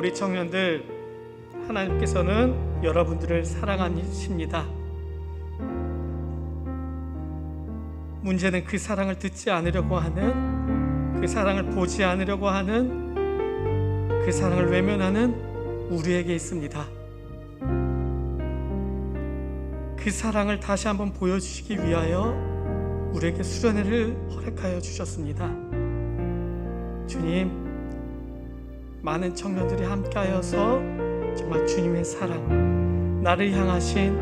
우리 청년들, 하나님께서는 여러분들을 사랑하십니다. 문제는 그 사랑을 듣지 않으려고 하는, 그 사랑을 보지 않으려고 하는, 그 사랑을 외면하는 우리에게 있습니다. 그 사랑을 다시 한번 보여주시기 위하여 우리에게 수련회를 허락하여 주셨습니다. 주님, 많은 청년들이 함께하여서 정말 주님의 사랑, 나를 향하신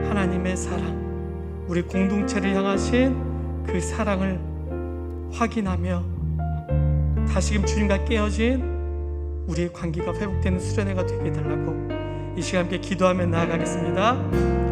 하나님의 사랑, 우리 공동체를 향하신 그 사랑을 확인하며 다시금 주님과 깨어진 우리의 관계가 회복되는 수련회가 되게 해달라고 이 시간 함께 기도하며 나아가겠습니다.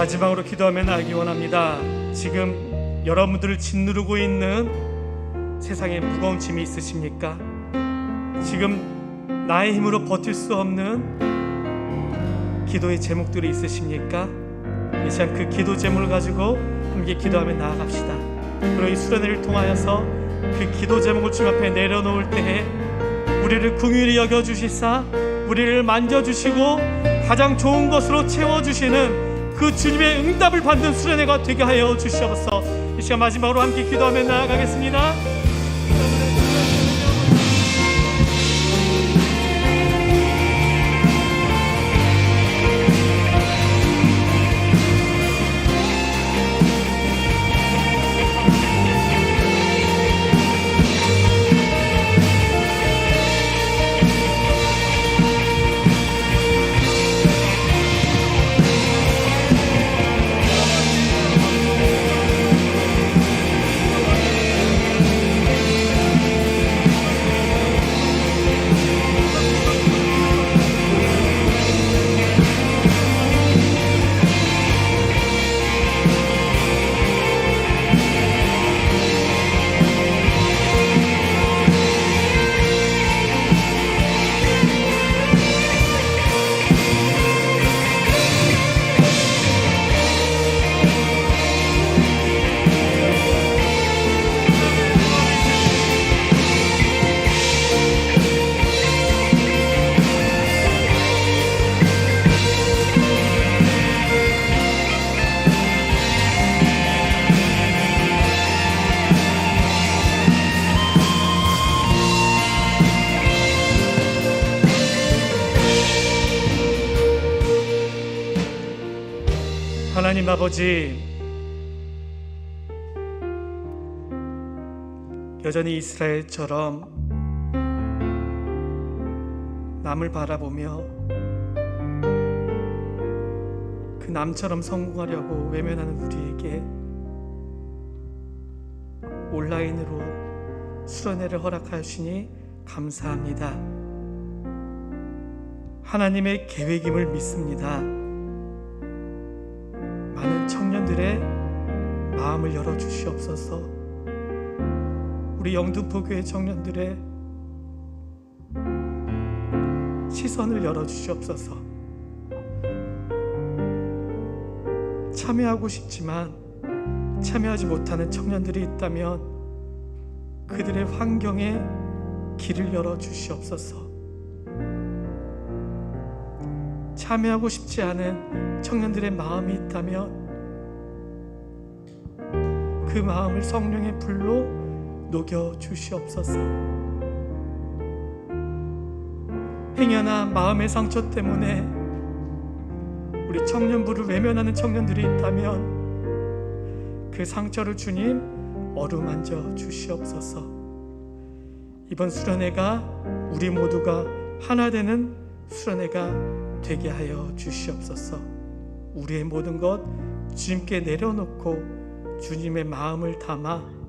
마지막으로 기도하며 나가기 원합니다. 지금 여러분들을 짓누르고 있는 세상에 무거운 짐이 있으십니까? 지금 나의 힘으로 버틸 수 없는 기도의 제목들이 있으십니까? 이 시간 그 기도 제목을 가지고 함께 기도하며 나아갑시다. 그리고 이 수련회를 통하여서 그 기도 제목을 주님 앞에 내려놓을 때에 우리를 긍휼히 여겨주시사 우리를 만져주시고 가장 좋은 것으로 채워주시는 그 주님의 응답을 받는 수련회가 되게 하여 주시옵소서. 이 시간 마지막으로 함께 기도하며 나아가겠습니다. 하나님 아버지, 여전히 이스라엘처럼 남을 바라보며 그 남처럼 성공하려고 외면하는 우리에게 온라인으로 수련회를 허락하시니 감사합니다. 하나님의 계획임을 믿습니다. 마음을 열어 주시옵소서. 우리 영등포 교회 청년들의 시선을 열어 주시옵소서. 참여하고 싶지만 참여하지 못하는 청년들이 있다면 그들의 환경에 길을 열어 주시옵소서. 참여하고 싶지 않은 청년들의 마음이 있다면 그 마음을 성령의 불로 녹여 주시옵소서. 행여나 마음의 상처 때문에 우리 청년부를 외면하는 청년들이 있다면 그 상처를 주님 어루만져 주시옵소서. 이번 수련회가 우리 모두가 하나 되는 수련회가 되게 하여 주시옵소서. 우리의 모든 것 주님께 내려놓고 주님의 마음을 담아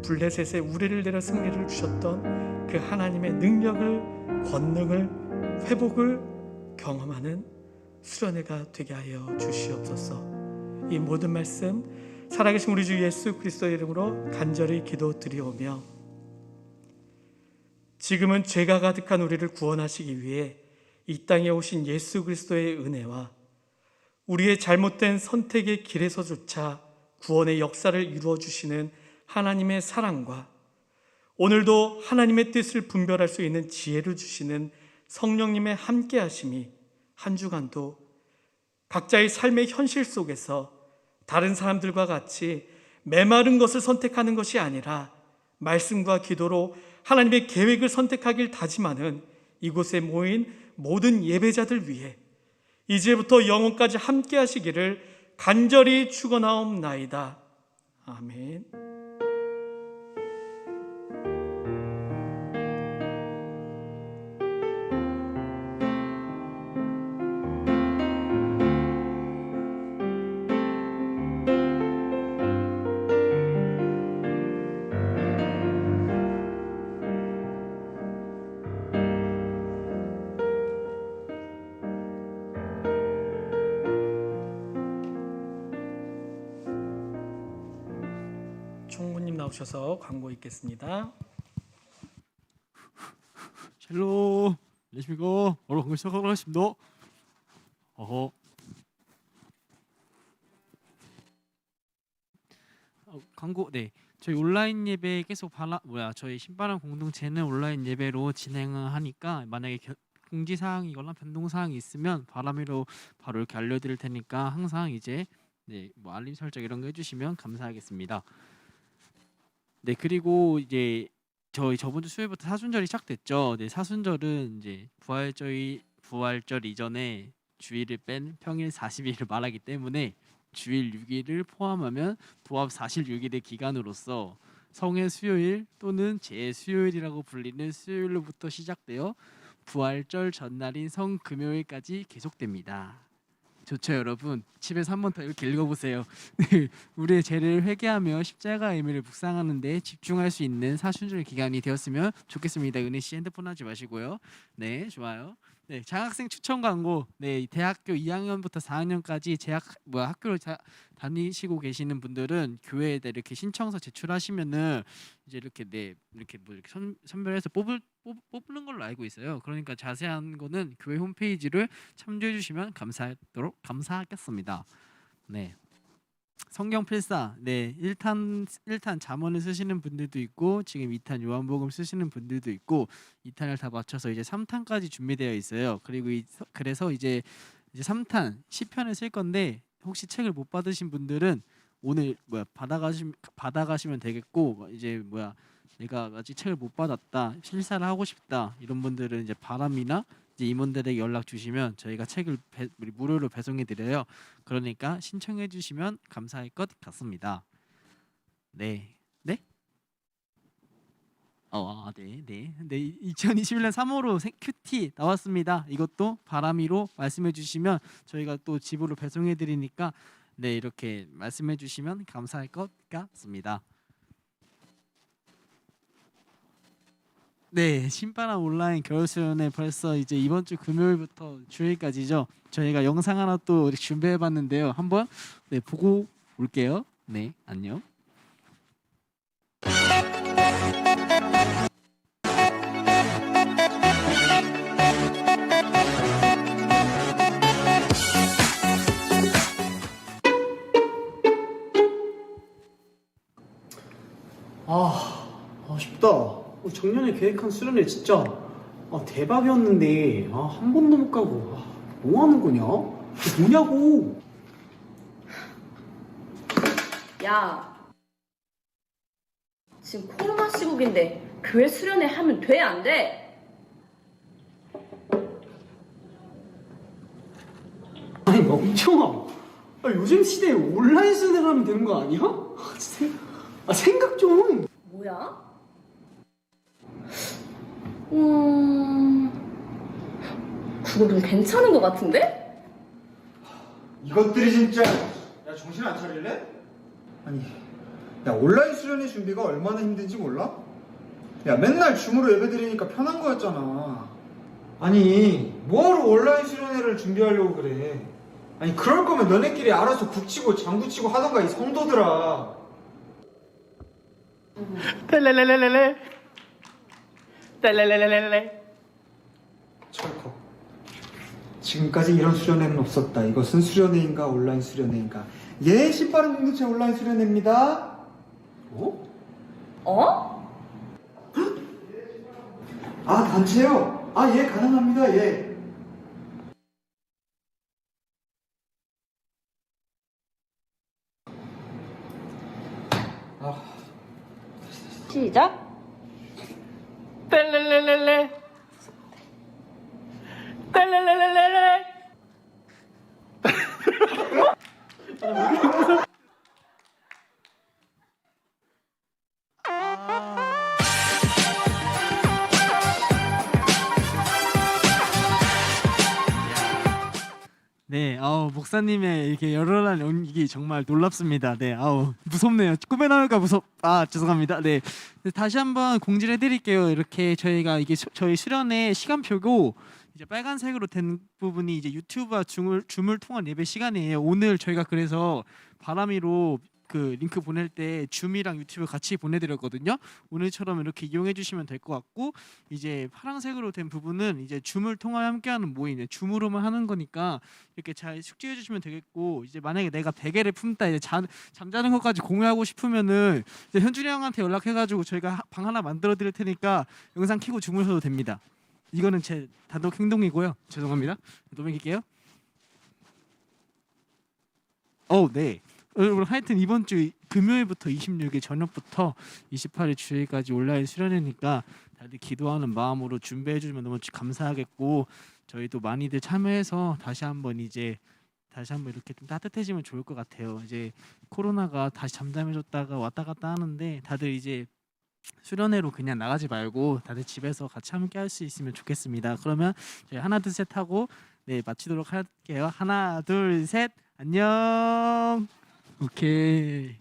블레셋의 우레를 내려 승리를 주셨던 그 하나님의 능력을, 권능을, 회복을 경험하는 수련회가 되게 하여 주시옵소서. 이 모든 말씀 살아계신 우리 주 예수 그리스도의 이름으로 간절히 기도드리오며, 지금은 죄가 가득한 우리를 구원하시기 위해 이 땅에 오신 예수 그리스도의 은혜와 우리의 잘못된 선택의 길에서조차 구원의 역사를 이루어 주시는 하나님의 사랑과 오늘도 하나님의 뜻을 분별할 수 있는 지혜를 주시는 성령님의 함께 하심이 한 주간도 각자의 삶의 현실 속에서 다른 사람들과 같이 메마른 것을 선택하는 것이 아니라 말씀과 기도로 하나님의 계획을 선택하길 다짐하는 이곳에 모인 모든 예배자들 위해 이제부터 영원까지 함께 하시기를 간절히 축원하옵나이다. 아멘. 총무님 나오셔서 광고 있겠습니다. 헬로, 안녕하십니까. 바로 광고 시작하도록 하겠습니다. 광고, 네. 저희 온라인 예배 계속 저희 신바람 공동체는 온라인 예배로 진행을 하니까 만약에 공지사항이거나 변동사항이 있으면 바람으로 바로 이렇게 알려드릴 테니까 항상 이제 뭐 알림 설정 이런 거 해주시면 감사하겠습니다. 네, 그리고 이제 저희 저번 주 수요일부터 사순절이 시작됐죠. 네, 사순절은 이제 부활절 이전에 주일을 뺀 평일 40일을 말하기 때문에 주일 6일을 포함하면 도합 46일의 기간으로서 성의 수요일 또는 제수요일이라고 불리는 수요일로부터 시작되어 부활절 전날인 성금요일까지 계속됩니다. 좋죠, 여러분. 집에서 한 번 더 이렇게 읽어보세요. 우리의 죄를 회개하며 십자가의 의미를 묵상하는 데 집중할 수 있는 사순절 기간이 되었으면 좋겠습니다. 은혜 씨 핸드폰 하지 마시고요. 네, 좋아요. 네, 장학생 추천 광고. 네, 대학교 2학년부터 4학년까지 학교를 다니시고 계시는 분들은 교회에 이렇게 신청서 제출하시면은 이제 이렇게 선별해서 뽑는 걸로 알고 있어요. 그러니까 자세한 거는 교회 홈페이지를 참조해 주시면 감사하겠습니다. 네. 성경 필사, 1탄 잠언을 쓰시는 분들도 있고 지금 2탄 요한복음 쓰시는 분들도 있고 2탄을 다 맞춰서 이제 3탄까지 준비되어 있어요. 그리고 그래서 이제 3탄 시편을 쓸 건데 혹시 책을 못 받으신 분들은 오늘 받아가시면 되겠고, 이제 내가 아직 책을 못 받았다, 실사를 하고 싶다 이런 분들은 이제 바람이나 이제 임원들에게 연락 주시면 저희가 책을 무료로 배송해 드려요. 그러니까 신청해 주시면 감사할 것 같습니다. 네. 2021년 3월호 큐티 나왔습니다. 이것도 바람이로 말씀해 주시면 저희가 또 집으로 배송해 드리니까 이렇게 말씀해 주시면 감사할 것 같습니다. 네, 신바람 온라인 겨울 수련회 벌써 이제 이번 주 금요일부터 주일까지죠. 저희가 영상 하나 또 이렇게 준비해봤는데요. 한번 네 보고 올게요. 네, 안녕. 아쉽다. 작년에 계획한 수련회 진짜 대박이었는데 한 번도 못 가고 뭐 하는 거냐? 뭐냐고. 야, 지금 코로나 시국인데 교회 수련회 하면 돼, 안 돼? 아니 멍청아. 요즘 시대에 온라인 수련회 하면 되는 거 아니야? 생각 좀. 뭐야? 그거 좀 괜찮은 것 같은데? 이것들이 진짜. 야, 정신 안 차릴래? 아니, 야, 온라인 수련회 준비가 얼마나 힘든지 몰라? 야, 맨날 줌으로 예배 드리니까 편한 거였잖아. 아니, 뭐하러 온라인 수련회를 준비하려고 그래? 아니, 그럴 거면 너네끼리 알아서 북치고 장구치고 하던가, 이 성도들아. 철컥. 지금까지 이런 수련회는 없었다. 이것은 수련회인가 온라인 수련회인가? 예, 신바람 공동체 온라인 수련회입니다. 어? 아, 단체요? 아, 예, 가능합니다. 예. 시작. 네, 목사님의 이렇게 열렬한 연기 정말 놀랍습니다. 네, 무섭네요. 꿈에 나올까 죄송합니다. 네, 다시 한번 공지를 해드릴게요. 이렇게 저희가 이게 저희 수련회 시간표고 이제 빨간색으로 된 부분이 이제 유튜브와 줌을 통한 예배 시간이에요. 오늘 저희가 그래서 바람이로 그 링크 보낼 때 줌이랑 유튜브 같이 보내드렸거든요. 오늘처럼 이렇게 이용해 주시면 될 것 같고 이제 파란색으로 된 부분은 이제 줌을 통하여 함께하는 모임, 줌으로만 하는 거니까 이렇게 잘 숙지해 주시면 되겠고 이제 만약에 내가 베개를 품다 이제 잠자는 것까지 공유하고 싶으면은 이제 현준이 형한테 연락해가지고 저희가 방 하나 만들어 드릴 테니까 영상 켜고 주무셔도 됩니다. 이거는 제 단독 행동이고요. 죄송합니다. 넘길게요. 네. 여러분 하여튼 이번 주 금요일부터 26일 저녁부터 28일 주일까지 온라인 수련회니까 다들 기도하는 마음으로 준비해 주시면 너무 감사하겠고 저희도 많이들 참여해서 다시 한번 이렇게 좀 따뜻해지면 좋을 것 같아요. 이제 코로나가 다시 잠잠해졌다가 왔다 갔다 하는데 다들 이제 수련회로 그냥 나가지 말고 다들 집에서 같이 함께 할 수 있으면 좋겠습니다. 그러면 저희 하나 둘 셋 하고 네 마치도록 할게요. 하나 둘 셋 안녕. 오케이.